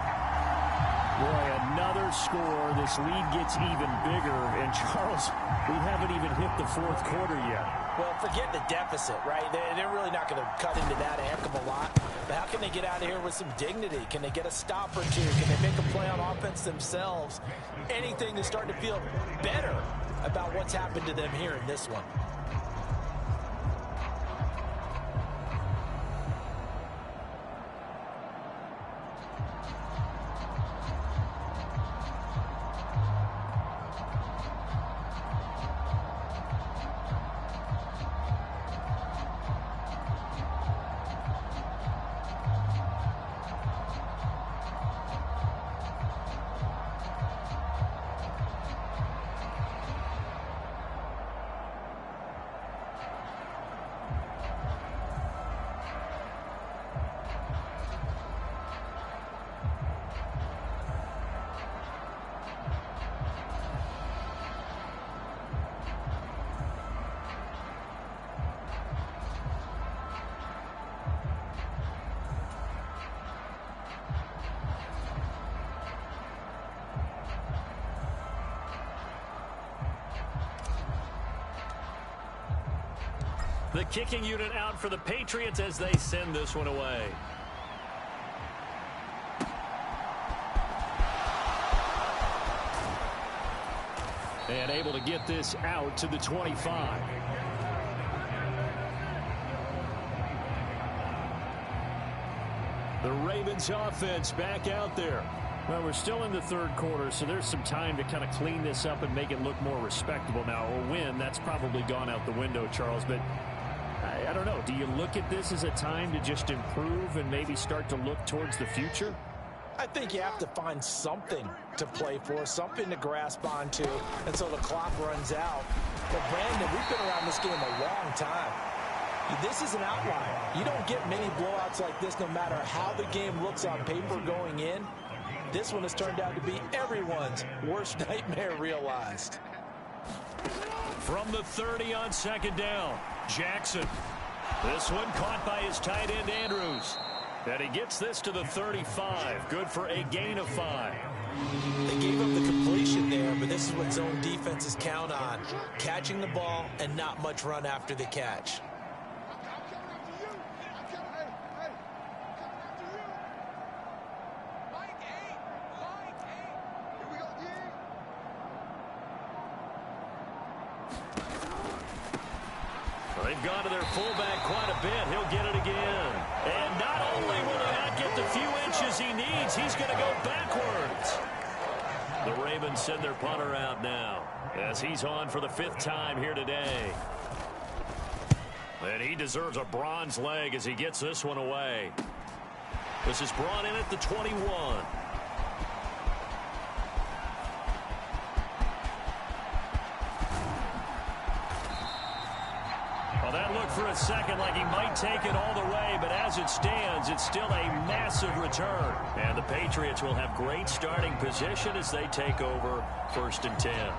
Boy, another score. This lead gets even bigger. And, Charles, we haven't even hit the 4th quarter yet.
Well, forget the deficit, right? They're really not going to cut into that a heck of a lot. But how can they get out of here with some dignity? Can they get a stop or 2? Can they make a play on offense themselves? Anything to start to feel better about what's happened to them here in this one.
The kicking unit out for the Patriots as they send this one away. And able to get this out to the 25. The Ravens offense back out there. Well, we're still in the 3rd quarter, so there's some time to kind of clean this up and make it look more respectable. Now, a win, that's probably gone out the window, Charles, but I don't know. Do you look at this as a time to just improve and maybe start to look towards the future?
I think you have to find something to play for, something to grasp onto until the clock runs out. But, Brandon, we've been around this game a long time. This is an outlier. You don't get many blowouts like this no matter how the game looks on paper going in. This one has turned out to be everyone's worst nightmare realized.
From the 30 on 2nd down, Jackson. This one caught by his tight end, Andrews. And he gets this to the 35. Good for a gain of 5.
They gave up the completion there, but this is what zone defenses count on. Catching the ball and not much run after the catch.
They've gone to their fullback quite a bit. He'll get it again. And not only will he not get the few inches he needs, he's going to go backwards. The Ravens send their punter out now as he's on for the 5th time here today. And he deserves a bronze leg as he gets this one away. This is brought in at the 21. Well, that looked for a second like he might take it all the way, but as it stands, it's still a massive return. And the Patriots will have great starting position as they take over 1st and 10.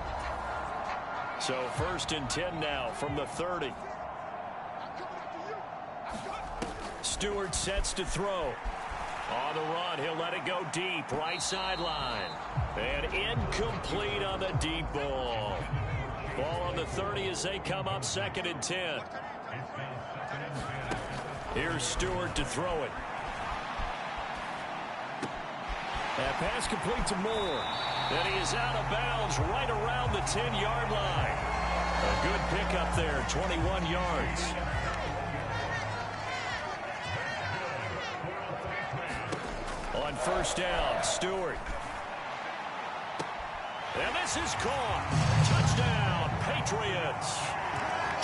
So 1st and 10 now from the 30. Stewart sets to throw. On the run, he'll let it go deep, right sideline. And incomplete on the deep ball. Ball on the 30 as they come up 2nd and 10. Here's Stewart to throw it. That pass complete to Moore. And he is out of bounds right around the 10-yard line. A good pickup there, 21 yards. On 1st down, Stewart. And this is caught. Touchdown, Patriots.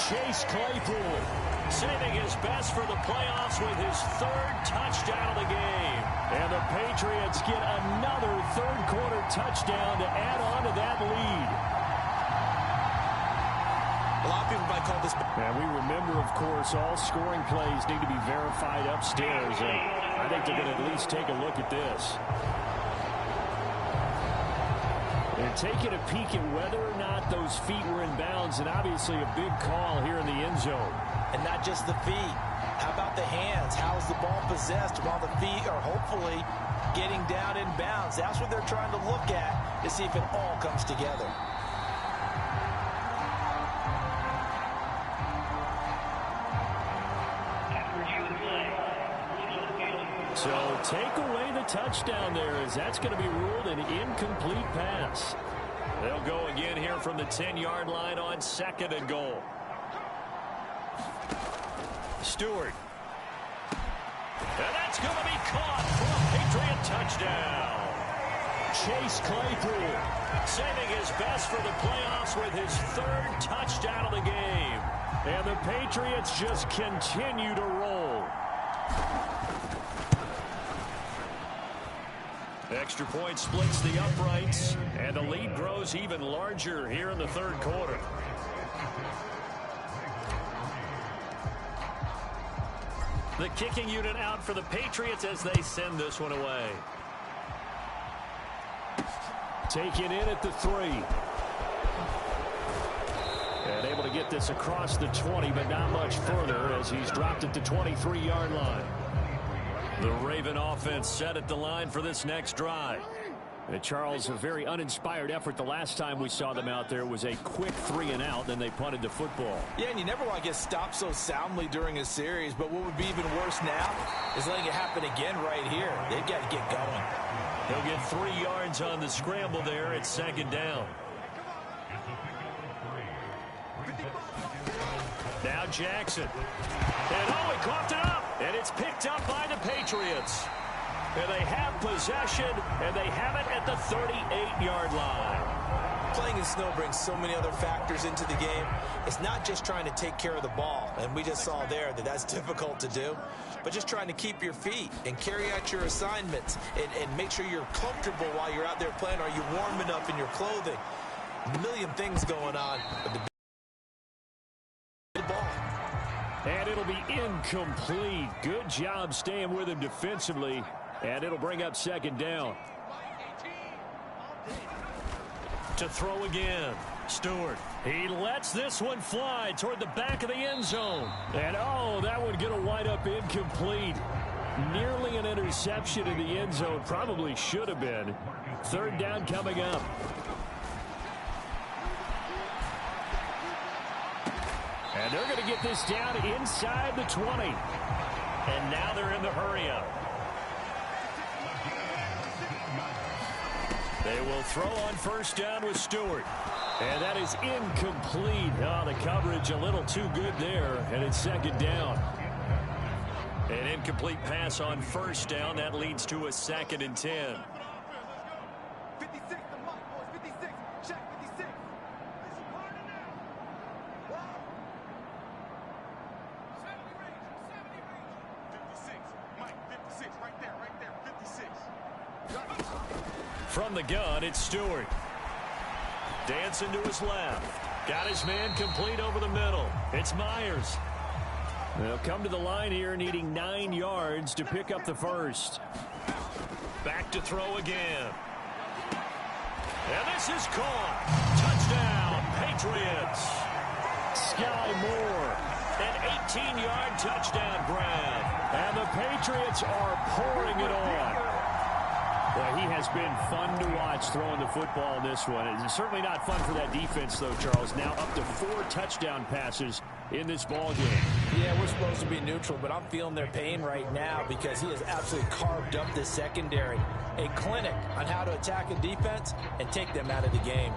Chase Claypool saving his best for the playoffs with his 3rd touchdown of the game. And the Patriots get another 3rd-quarter touchdown to add on to that lead.
A lot of people might call this.
And we remember, of course, all scoring plays need to be verified upstairs. And I think they're going to at least take a look at this. They're taking a peek at whether or not those feet were in bounds, and obviously a big call here in the end zone.
And not just the feet. How about the hands? How's the ball possessed while the feet are hopefully getting down in bounds? That's what they're trying to look at to see if it all comes together.
So take away the touchdown there, as that's going to be ruled an incomplete pass. They'll go again here from the 10-yard line on 2nd and goal. Stewart. And that's going to be caught for a Patriot touchdown. Chase Claypool saving his best for the playoffs with his 3rd touchdown of the game. And the Patriots just continue to roll. Extra point splits the uprights, and the lead grows even larger here in the 3rd quarter. The kicking unit out for the Patriots as they send this one away. Taken in at the 3. And able to get this across the 20, but not much further as he's dropped at the 23-yard line. The Raven offense set at the line for this next drive. And Charles, a very uninspired effort the last time we saw them out there. It was a quick 3-and-out, then they punted the football.
Yeah, and you never want to get stopped so soundly during a series, but what would be even worse now is letting it happen again right here. They've got to get going.
He'll get 3 yards on the scramble there at 2nd down. Now Jackson. And he coughed it up. And it's picked up by the Patriots. And they have possession, and they have it at the 38-yard line.
Playing in snow brings so many other factors into the game. It's not just trying to take care of the ball, and we just saw there that that's difficult to do, but just trying to keep your feet and carry out your assignments and make sure you're comfortable while you're out there playing. Are you warm enough in your clothing? A million things going on.
And it'll be incomplete. Good job staying with him defensively. And it'll bring up 2nd down. To throw again. Stewart. He lets this one fly toward the back of the end zone. And, oh, that one going to wind up incomplete. Nearly an interception in the end zone. Probably should have been. 3rd down coming up. And they're going to get this down inside the 20. And now they're in the hurry-up. They will throw on 1st down with Stewart. And that is incomplete. Oh, the coverage a little too good there. And it's 2nd down. An incomplete pass on 1st down. That leads to a 2nd and 10. From the gun, it's Stewart. Dancing to his left. Got his man complete over the middle. It's Myers. They'll come to the line here needing 9 yards to pick up the first. Back to throw again. And this is caught. Touchdown, Patriots. Sky Moore, an 18-yard touchdown grab. And the Patriots are pouring it on. Well, he has been fun to watch throwing the football in this one. It's certainly not fun for that defense, though, Charles. Now up to 4 touchdown passes in this ball game.
Yeah, we're supposed to be neutral, but I'm feeling their pain right now because he has absolutely carved up the secondary. A clinic on how to attack a defense and take them out of the game.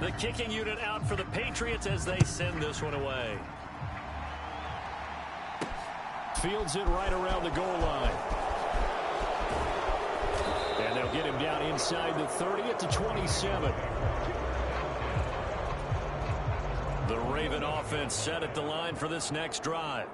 The kicking unit out for the Patriots as they send this one away. Fields it right around the goal line. And they'll get him down inside the 30 at the 27. The Raven offense set at the line for this next drive.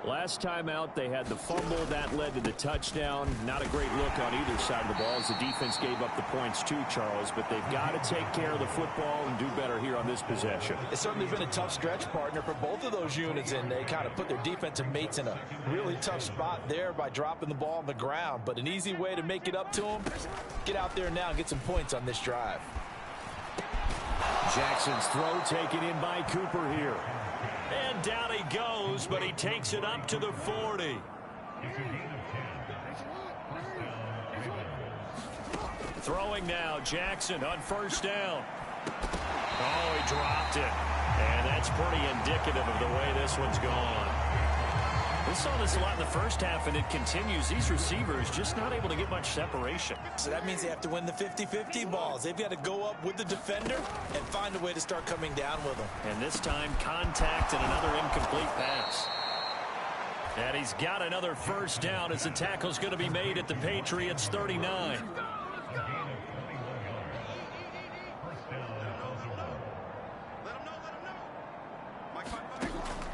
Last time out, they had the fumble. That led to the touchdown. Not a great look on either side of the ball as the defense gave up the points too, Charles. But they've got to take care of the football and do better here on this possession.
It's certainly been a tough stretch, partner, for both of those units, and they kind of put their defensive mates in a really tough spot there by dropping the ball on the ground. But an easy way to make it up to them, get out there now and get some points on this drive.
Jackson's throw taken in by Cooper here. And down he goes, but he takes it up to the 40. Throwing now, Jackson on first down. Oh, he dropped it. And that's pretty indicative of the way this one's gone. We saw this a lot in the first half, and it continues. These receivers just not able to get much separation.
So that means they have to win the 50-50 balls. They've got to go up with the defender and find a way to start coming down with them.
And this time, contact and another incomplete pass. And he's got another first down as the tackle's going to be made at the Patriots' 39.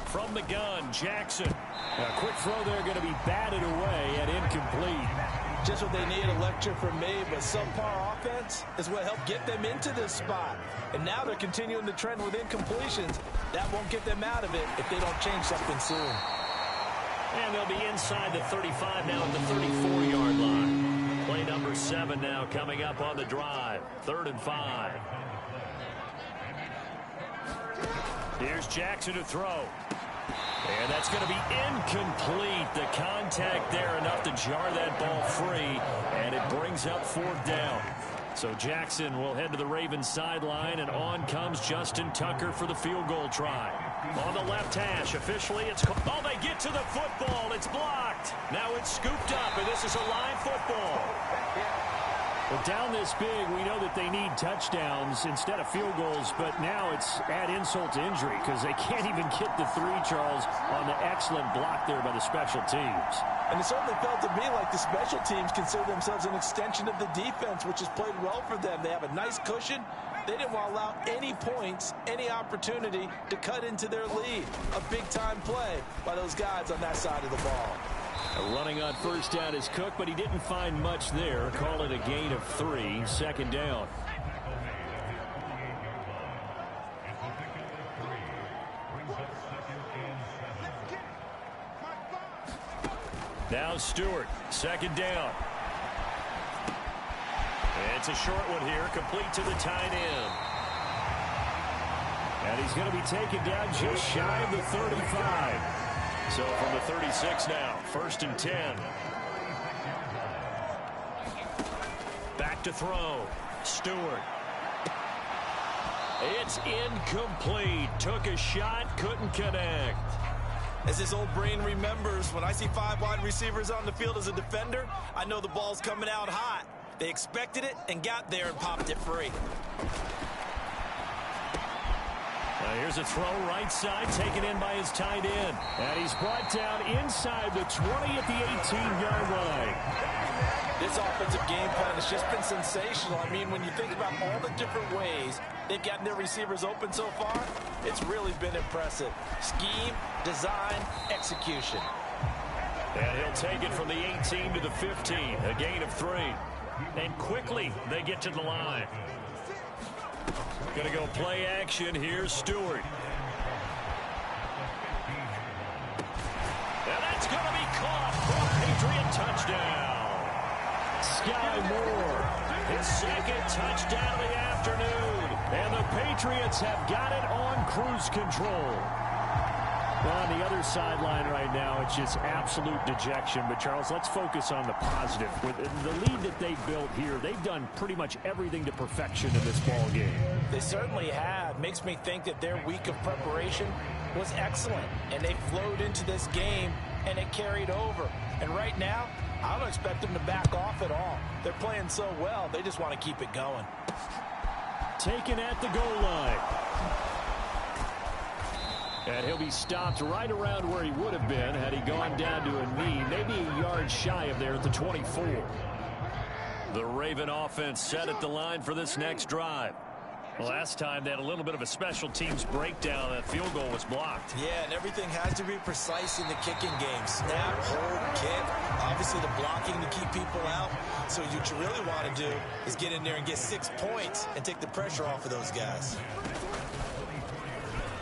From the gun, Jackson. A quick throw there going to be batted away and incomplete.
Just what they need, a lecture from me, but subpar offense is what helped get them into this spot. And now they're continuing the trend with incompletions. That won't get them out of it if they don't change something soon.
And they'll be inside the 35 now at the 34-yard line. Play number 7 now coming up on the drive. 3rd and 5. Here's Jackson to throw. And that's going to be incomplete. The contact there enough to jar that ball free. And it brings up 4th down. So Jackson will head to the Ravens sideline, and on comes Justin Tucker for the field goal try. On the left hash, officially it's called. Oh, they get to the football. It's blocked. Now it's scooped up, and this is a live football. Well, down this big, we know that they need touchdowns instead of field goals, but now it's add insult to injury because they can't even get the 3, Charles, on the excellent block there by the special teams.
And it certainly felt to me like the special teams consider themselves an extension of the defense, which has played well for them. They have a nice cushion. They didn't want to allow any points, any opportunity to cut into their lead. A big-time play by those guys on that side of the ball.
Running on first down is Cook, but he didn't find much there. Call it a gain of 3, second down. Now Stewart, second down. It's a short one here, complete to the tight end. And he's going to be taken down just shy of the 35. So from the 36 now, 1st and 10. Back to throw. Stewart. It's incomplete. Took a shot, couldn't connect.
As his old brain remembers, when I see 5 wide receivers on the field as a defender, I know the ball's coming out hot. They expected it and got there and popped it free.
Here's a throw right side, taken in by his tight end. And he's brought down inside the 20 at the 18-yard line.
This offensive game plan has just been sensational. I mean, when you think about all the different ways they've gotten their receivers open so far, it's really been impressive. Scheme, design, execution.
And he'll take it from the 18 to the 15, a gain of 3. And quickly they get to the line. Going to go play action. Here's Stewart. And that's going to be caught for a Patriot touchdown. Sky Moore, his second touchdown of the afternoon. And the Patriots have got it on cruise control. Well, on the other sideline right now, it's just absolute dejection. But, Charles, let's focus on the positive. With the lead that they built here, they've done pretty much everything to perfection in this ball game.
They certainly have. Makes me think that their week of preparation was excellent. And they flowed into this game, and it carried over. And right now, I don't expect them to back off at all. They're playing so well, they just want to keep it going.
Taken at the goal line. And he'll be stopped right around where he would have been had he gone down to a knee, maybe a yard shy of there at the 24. The Raven offense set at the line for this next drive. Last time they had a little bit of a special teams breakdown. That field goal was blocked.
Yeah, and everything has to be precise in the kicking game. Snap, hold, kick, obviously the blocking to keep people out. So what you really want to do is get in there and get 6 points and take the pressure off of those guys.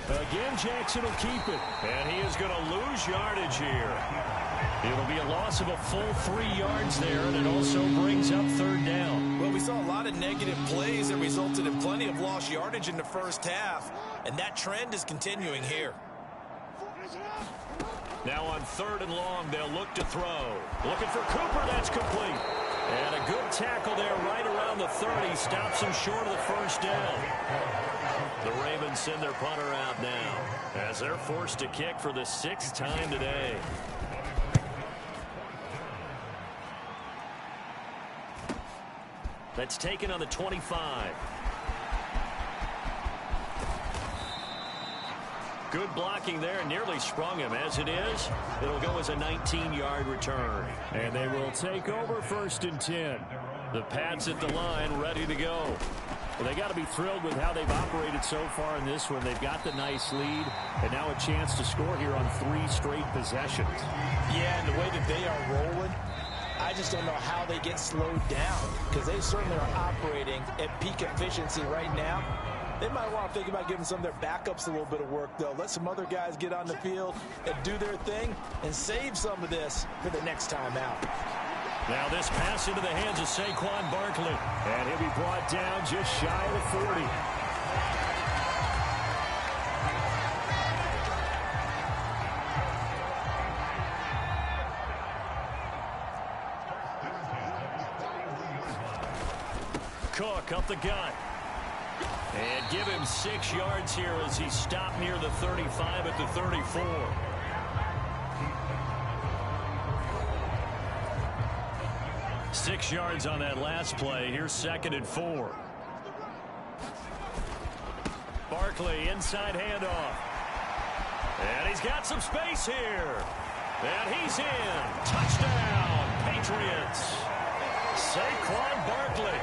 Again, Jackson will keep it. And he is going to lose yardage here. It'll be a loss of a full 3 yards there, and it also brings up 3rd down.
Well, we saw a lot of negative plays that resulted in plenty of lost yardage in the first half, and that trend is continuing here.
Now on 3rd and long, they'll look to throw. Looking for Cooper, that's complete. And a good tackle there right around the 30. Stops him short of the 1st down. The Ravens send their punter out now as they're forced to kick for the 6th time today. That's taken on the 25. Good blocking there, nearly sprung him. As it is, it'll go as a 19-yard return. And they will take over 1st and 10. The Pats at the line, ready to go. Well, they got to be thrilled with how they've operated so far in this one. They've got the nice lead, and now a chance to score here on 3 straight possessions.
Yeah, and the way that they are rolling, I just don't know how they get slowed down, because they certainly are operating at peak efficiency right now. They might want to think about giving some of their backups a little bit of work, though. Let some other guys get on the field and do their thing and save some of this for the next time out.
Now this pass into the hands of Saquon Barkley, and he'll be brought down just shy of the 40. Cook up the gut. And give him 6 yards here as he stopped near the 35 at the 34. Six yards on that last play. Here's 2nd and 4. Barkley inside handoff. And he's got some space here. And he's in. Touchdown, Patriots. Saquon Barkley,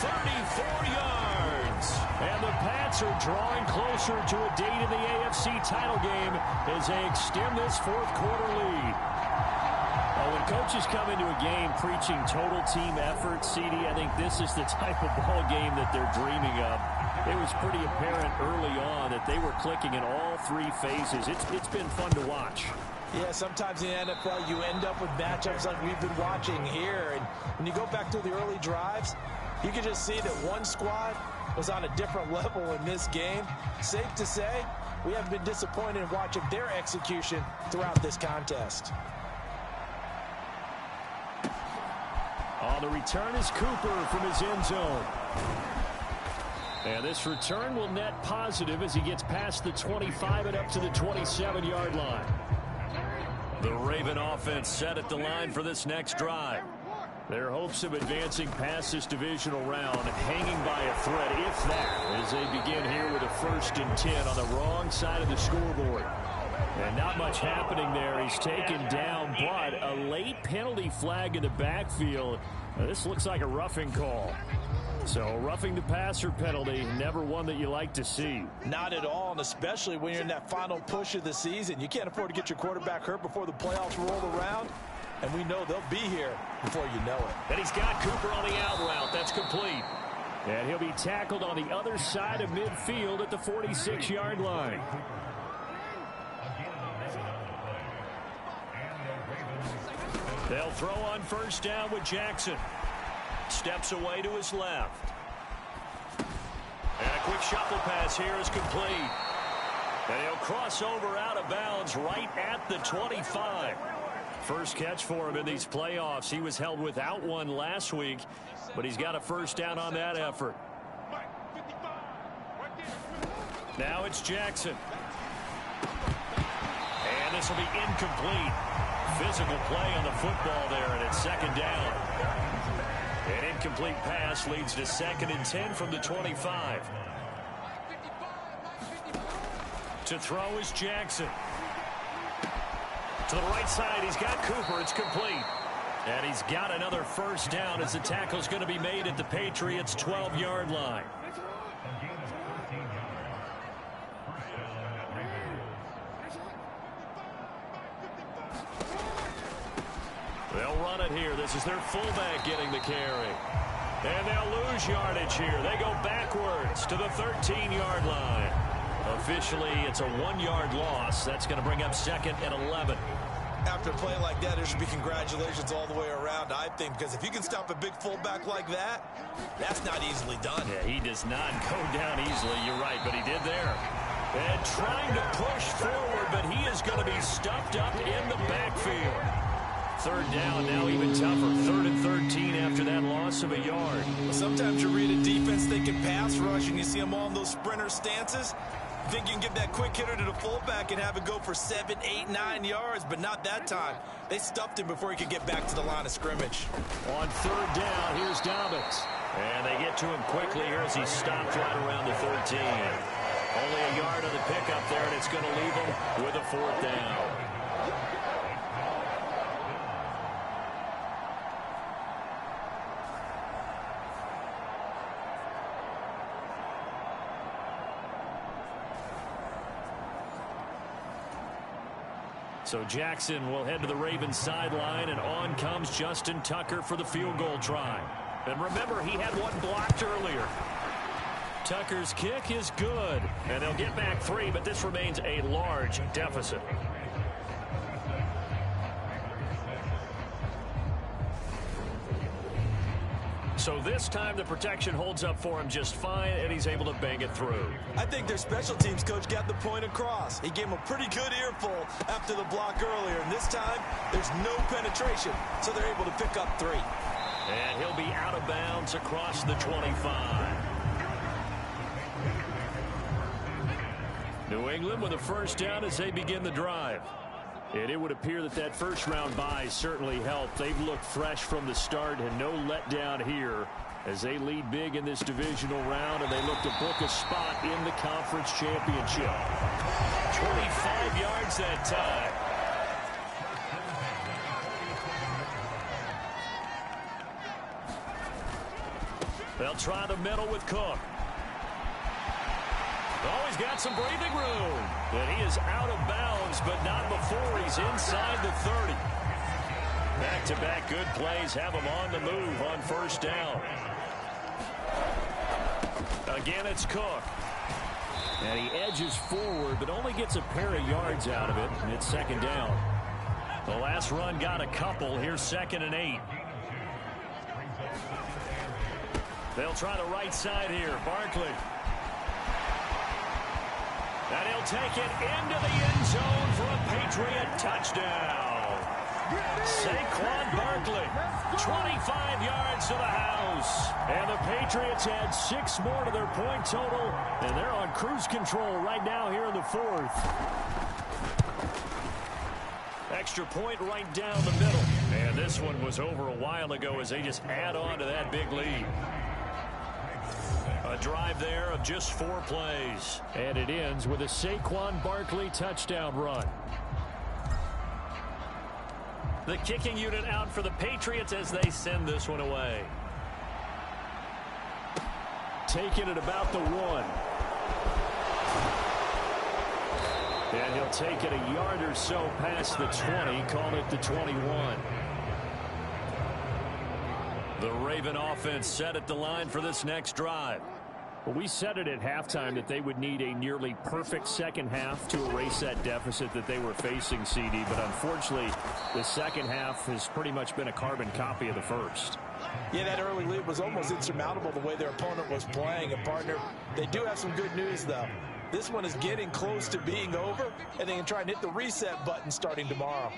34 yards. And the Pats are drawing closer to a date in the AFC title game as they extend this fourth-quarter lead. Well, when coaches come into a game preaching total team effort, CD, I think this is the type of ball game that they're dreaming of. It was pretty apparent early on that they were clicking in all three phases. It's been fun to watch.
Yeah, sometimes in the NFL you end up with matchups like we've been watching here. And when you go back to the early drives, you can just see that one squad was on a different level in this game. Safe to say, we haven't been disappointed in watching their execution throughout this contest.
On the return is Cooper from his end zone. And this return will net positive as he gets past the 25 and up to the 27-yard line. The Raven offense set at the line for this next drive. Their hopes of advancing past this divisional round hanging by a thread, if that, as they begin here with a 1st and 10 on the wrong side of the scoreboard. And not much happening there. He's taken down, but a late penalty flag in the backfield. Now, this looks like a roughing call. So roughing the passer penalty, never one that you like to see.
Not at all, and especially when you're in that final push of the season. You can't afford to get your quarterback hurt before the playoffs roll around. And we know they'll be here before you know it.
And he's got Cooper on the out route. That's complete. And he'll be tackled on the other side of midfield at the 46-yard line. They'll throw on 1st down with Jackson. Steps away to his left. And a quick shuffle pass here is complete. And he'll cross over out of bounds right at the 25. First catch for him in these playoffs. He was held without one last week, but he's got a 1st down on that effort. Now it's Jackson. And this will be incomplete. Physical play on the football there, and it's 2nd down. An incomplete pass leads to 2nd and 10 from the 25. To throw is Jackson. To the right side, he's got Cooper. It's complete. And he's got another 1st down as the tackle's going to be made at the Patriots' 12-yard line. They'll run it here. This is their fullback getting the carry. And they'll lose yardage here. They go backwards to the 13-yard line. Officially, it's a 1-yard loss. That's going to bring up 2nd and 11.
After a play like that, there should be congratulations all the way around, I think, because if you can stop a big fullback like that, that's not easily done.
Yeah, he does not go down easily. You're right, but he did there. And trying to push forward, but he is going to be stuffed up in the backfield. 3rd down, now even tougher. 3rd and 13 after that loss of a yard.
Well, sometimes you read a defense thinking pass rush, and you see them all in those sprinter stances. You think you can give that quick hitter to the fullback and have it go for 7, 8, 9 yards, but not that time. They stuffed him before he could get back to the line of scrimmage.
On 3rd down, here's Dobbins. And they get to him quickly here as he stopped right around the 13. Only a yard on the pickup there, and it's going to leave him with a 4th down. So Jackson will head to the Ravens sideline, and on comes Justin Tucker for the field goal try. And remember, he had one blocked earlier. Tucker's kick is good, and they'll get back 3, but this remains a large deficit. So this time the protection holds up for him just fine, and he's able to bang it through.
I think their special teams coach got the point across. He gave him a pretty good earful after the block earlier, and this time there's no penetration, so they're able to pick up 3.
And he'll be out of bounds across the 25. New England with a 1st down as they begin the drive. And it would appear that that first-round bye certainly helped. They've looked fresh from the start and no letdown here as they lead big in this divisional round, and they look to book a spot in the conference championship. 25 yards that time. They'll try the middle with Cook. Oh, he's got some breathing room. And he is out of bounds, but not before he's inside the 30. Back-to-back good plays have him on the move on first down. Again, it's Cook. And he edges forward, but only gets a pair of yards out of it, and it's second down. The last run got a couple. Here's 2nd and 8. They'll try the right side here. Barkley. And he'll take it into the end zone for a Patriot touchdown. Saquon Barkley, 25 yards to the house. And the Patriots add 6 more to their point total, and they're on cruise control right now here in the 4th. Extra point right down the middle. And this one was over a while ago as they just add on to that big lead. A drive there of just 4 plays. And it ends with a Saquon Barkley touchdown run. The kicking unit out for the Patriots as they send this one away. Taking it about the 1. And he'll take it a yard or so past the 20, call it the 21. The Raven offense set at the line for this next drive. Well, we said it at halftime that they would need a nearly perfect second half to erase that deficit that they were facing, CD. But unfortunately, the second half has pretty much been a carbon copy of the first.
Yeah, that early lead was almost insurmountable the way their opponent was playing. And, partner, they do have some good news, though. This one is getting close to being over, and they can try and hit the reset button starting tomorrow.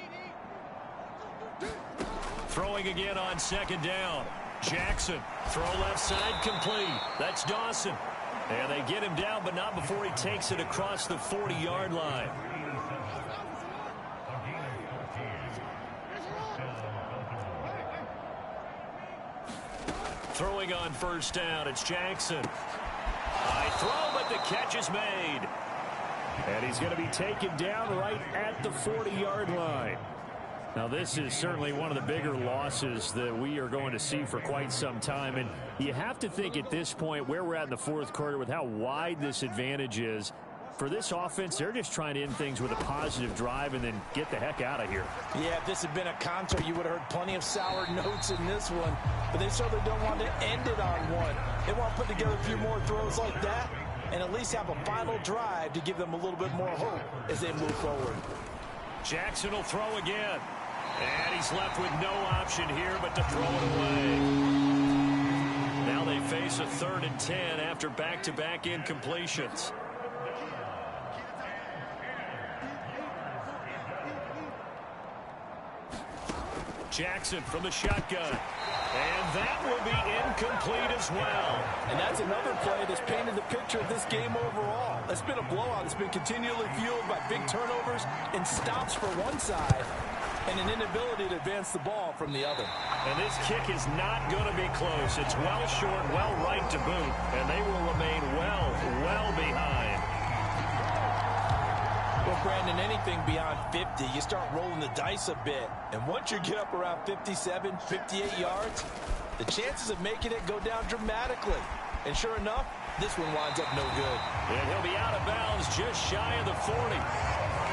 Throwing again on second down. Jackson, throw left side complete. That's Dawson. And they get him down, but not before he takes it across the 40-yard line. Throwing on first down, it's Jackson. High throw, but the catch is made. And he's going to be taken down right at the 40-yard line. Now, this is certainly one of the bigger losses that we are going to see for quite some time. And you have to think at this point where we're at in the 4th quarter with how wide this advantage is. For this offense, they're just trying to end things with a positive drive and then get the heck out of here.
Yeah, if this had been a concert, you would have heard plenty of sour notes in this one. But they certainly don't want to end it on one. They want to put together a few more throws like that and at least have a final drive to give them a little bit more hope as they move forward.
Jackson will throw again. And he's left with no option here but to throw it away. Now they face a 3rd and 10 after back-to-back incompletions. Jackson from the shotgun. And that will be incomplete as well.
And that's another play that's painted the picture of this game overall. It's been a blowout. It's been continually fueled by big turnovers and stops for one side and an inability to advance the ball from the other.
And this kick is not going to be close. It's well short, well right to boot, and they will remain well behind.
Well, Brandon, anything beyond 50, you start rolling the dice a bit. And once you get up around 57, 58 yards, the chances of making it go down dramatically. And sure enough, this one winds up no good.
And he'll be out of bounds just shy of the 40.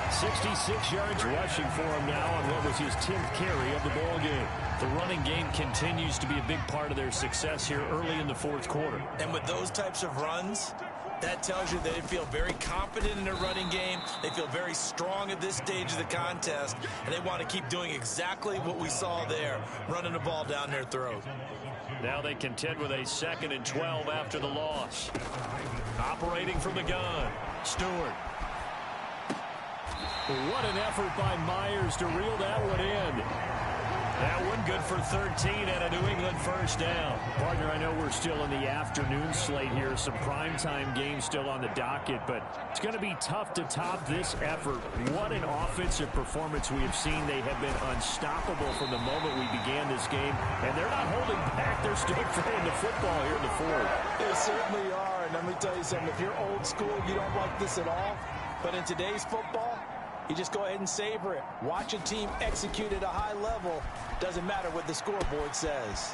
66 yards rushing for him now on what was his 10th carry of the ball game. The running game continues to be a big part of their success here early in the 4th quarter.
And with those types of runs, that tells you they feel very confident in their running game. They feel very strong at this stage of the contest, and they want to keep doing exactly what we saw there, running the ball down their throat.
Now they contend with a 2nd and 12 after the loss. Operating from the gun, Stewart. What an effort by Myers to reel that one in. That one good for 13 and a New England first down. Partner, I know we're still in the afternoon slate here. Some primetime games still on the docket, but it's going to be tough to top this effort. What an offensive performance we have seen. They have been unstoppable from the moment we began this game, and they're not holding back. They're still throwing the football here in the 4th.
They certainly are, and let me tell you something. If you're old school, you don't like this at all, but in today's football, you just go ahead and savor it. Watch a team execute at a high level. Doesn't matter what the scoreboard says.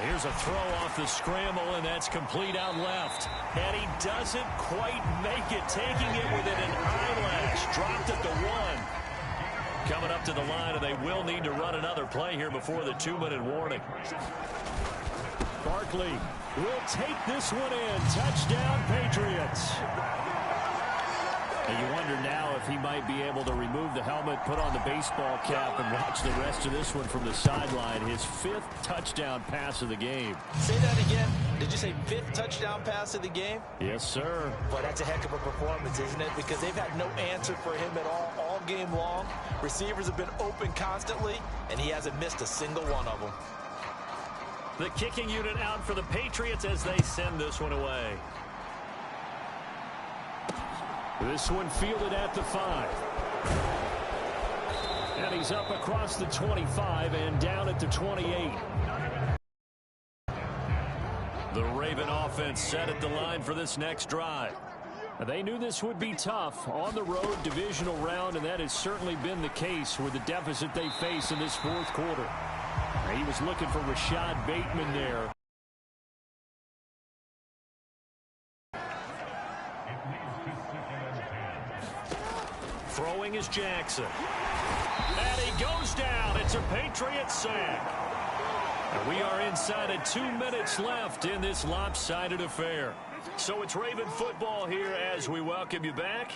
Here's a throw off the scramble, and that's complete out left. And he doesn't quite make it, taking it within an eyelash. Dropped at the 1. Coming up to the line, and they will need to run another play here before the 2-minute warning. Barkley will take this one in. Touchdown, Patriots. And you wonder now if he might be able to remove the helmet, put on the baseball cap, and watch the rest of this one from the sideline. His 5th touchdown pass of the game.
Say that again. Did you say 5th touchdown pass of the game?
Yes, sir.
Boy, that's a heck of a performance, isn't it? Because they've had no answer for him at all game long. Receivers have been open constantly, and he hasn't missed a single one of them.
The kicking unit out for the Patriots as they send this one away. This one fielded at the 5. And he's up across the 25 and down at the 28. The Raven offense set at the line for this next drive. They knew this would be tough on the road divisional round, and that has certainly been the case with the deficit they face in this 4th quarter. He was looking for Rashad Bateman there. Throwing is Jackson. And he goes down. It's a Patriot sack. And we are inside of 2 minutes left in this lopsided affair. So it's Raven football here as we welcome you back.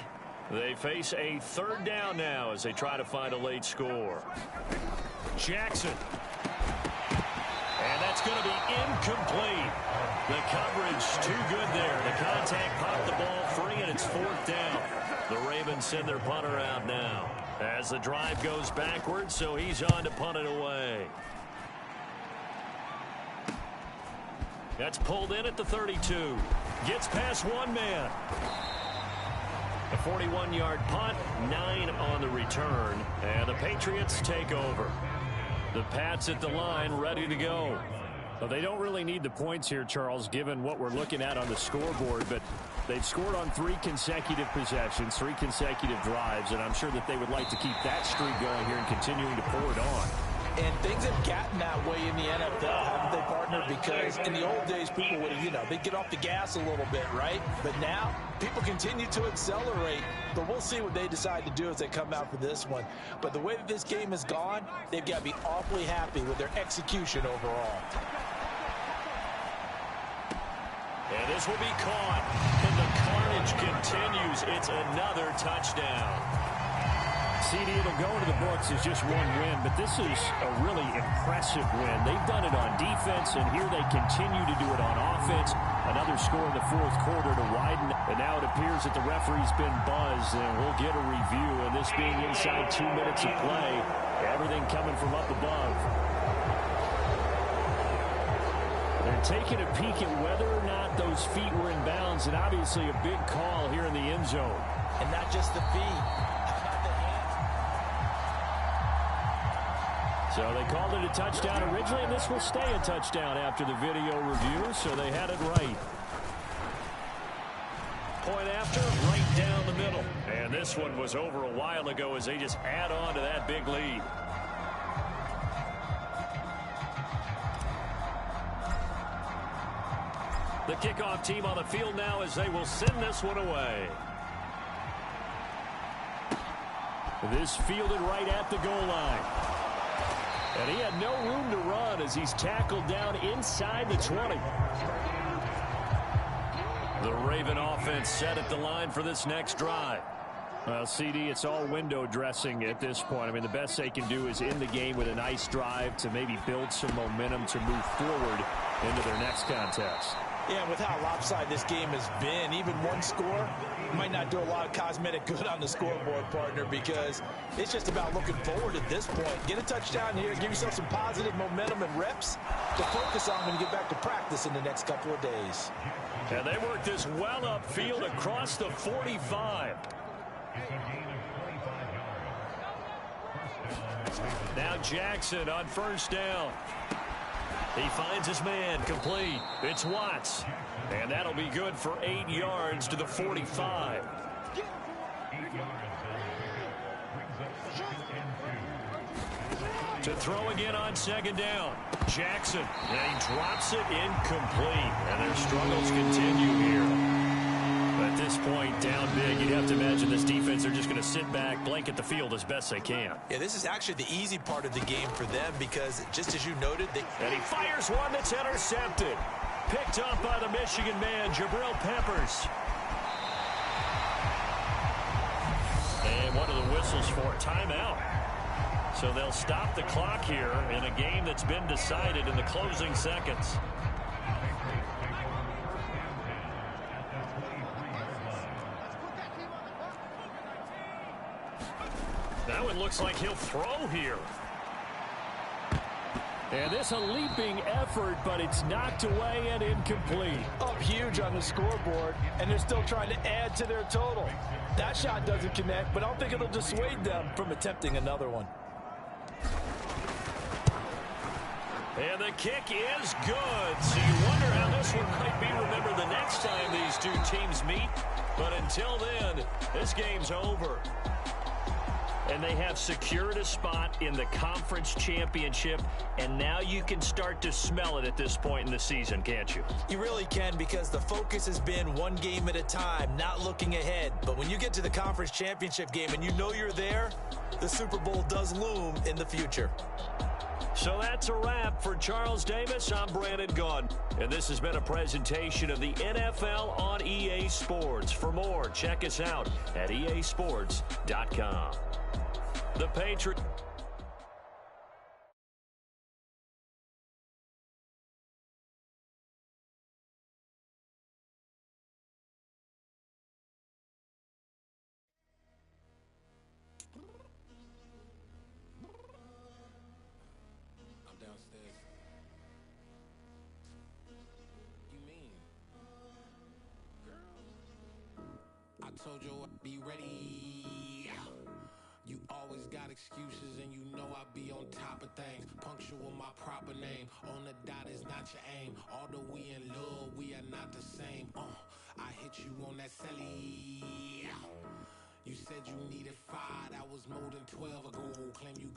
They face a 3rd down now as they try to find a late score. Jackson. And that's going to be incomplete. The coverage too good there. The contact popped the ball free, and it's 4th down. The Ravens send their punter out now as the drive goes backwards, so he's on to punt it away. That's pulled in at the 32. Gets past one man. A 41-yard punt, 9 on the return, and the Patriots take over. The Pats at the line, ready to go. Well, they don't really need the points here, Charles, given what we're looking at on the scoreboard, but they've scored on 3 consecutive possessions, 3 consecutive drives, and I'm sure that they would like to keep that streak going here and continuing to pour it on.
And things have gotten that way in the NFL, haven't they, partner? Because in the old days, people would, they'd get off the gas a little bit, right? But now, people continue to accelerate. But we'll see what they decide to do as they come out for this one. But the way that this game has gone, they've got to be awfully happy with their execution overall.
And this will be caught. And the carnage continues. It's another touchdown. CD, it'll go into the books as just one win, but this is a really impressive win. They've done it on defense, and here they continue to do it on offense. Another score in the 4th quarter to widen, and now it appears that the referee's been buzzed, and we'll get a review. And this being inside 2 minutes of play, everything coming from up above. They're taking a peek at whether or not those feet were in bounds, and obviously a big call here in the end zone.
And not just the feet.
So they called it a touchdown originally, and this will stay a touchdown after the video review, so they had it right. Point after, right down the middle. And this one was over a while ago as they just add on to that big lead. The kickoff team on the field now as they will send this one away. This fielded right at the goal line. And he had no room to run as he's tackled down inside the 20. The Raven offense set at the line for this next drive. Well, CD, it's all window dressing at this point. I mean, the best they can do is end the game with a nice drive to maybe build some momentum to move forward into their next contest.
Yeah, with how lopsided this game has been, even one score might not do a lot of cosmetic good on the scoreboard, partner, because it's just about looking forward at this point. Get a touchdown here, give yourself some positive momentum and reps to focus on when you get back to practice in the next couple of days.
And they work this well upfield across the 45. Now Jackson on 1st down. He finds his man, complete. It's Watts. And that'll be good for 8 yards to the 45. To throw again on second down. Jackson, and he drops it incomplete. And their struggles continue here. At this point, down big, you'd have to imagine this defense, they're just going to sit back, blanket the field as best they can.
Yeah, this is actually the easy part of the game for them because, just as you noted,
and he fires one that's intercepted. Picked up by the Michigan man, Jabril Peppers. And one of the whistles for a timeout. So they'll stop the clock here in a game that's been decided in the closing seconds. Now it looks like he'll throw here.
And this a leaping effort, but it's knocked away and incomplete.
Up huge on the scoreboard, and they're still trying to add to their total. That shot doesn't connect, but I don't think it'll dissuade them from attempting another one.
And the kick is good. So you wonder how this one might be remembered the next time these two teams meet. But until then, this game's over. And they have secured a spot in the conference championship. And now you can start to smell it at this point in the season, can't you?
You really can, because the focus has been one game at a time, not looking ahead. But when you get to the conference championship game and you know you're there, the Super Bowl does loom in the future.
So that's a wrap for Charles Davis. I'm Brandon Gunn. And this has been a presentation of the NFL on EA Sports. For more, check us out at easports.com. The Patriots.
I'm downstairs. You mean? Girl, I told you I'd be ready. You always got excuses and you know I be on top of things. Punctual my proper name. On the dot is not your aim. Although we in love, we are not the same. I hit you on that celly. You said you needed 5, that was more than 12 ago. Claim you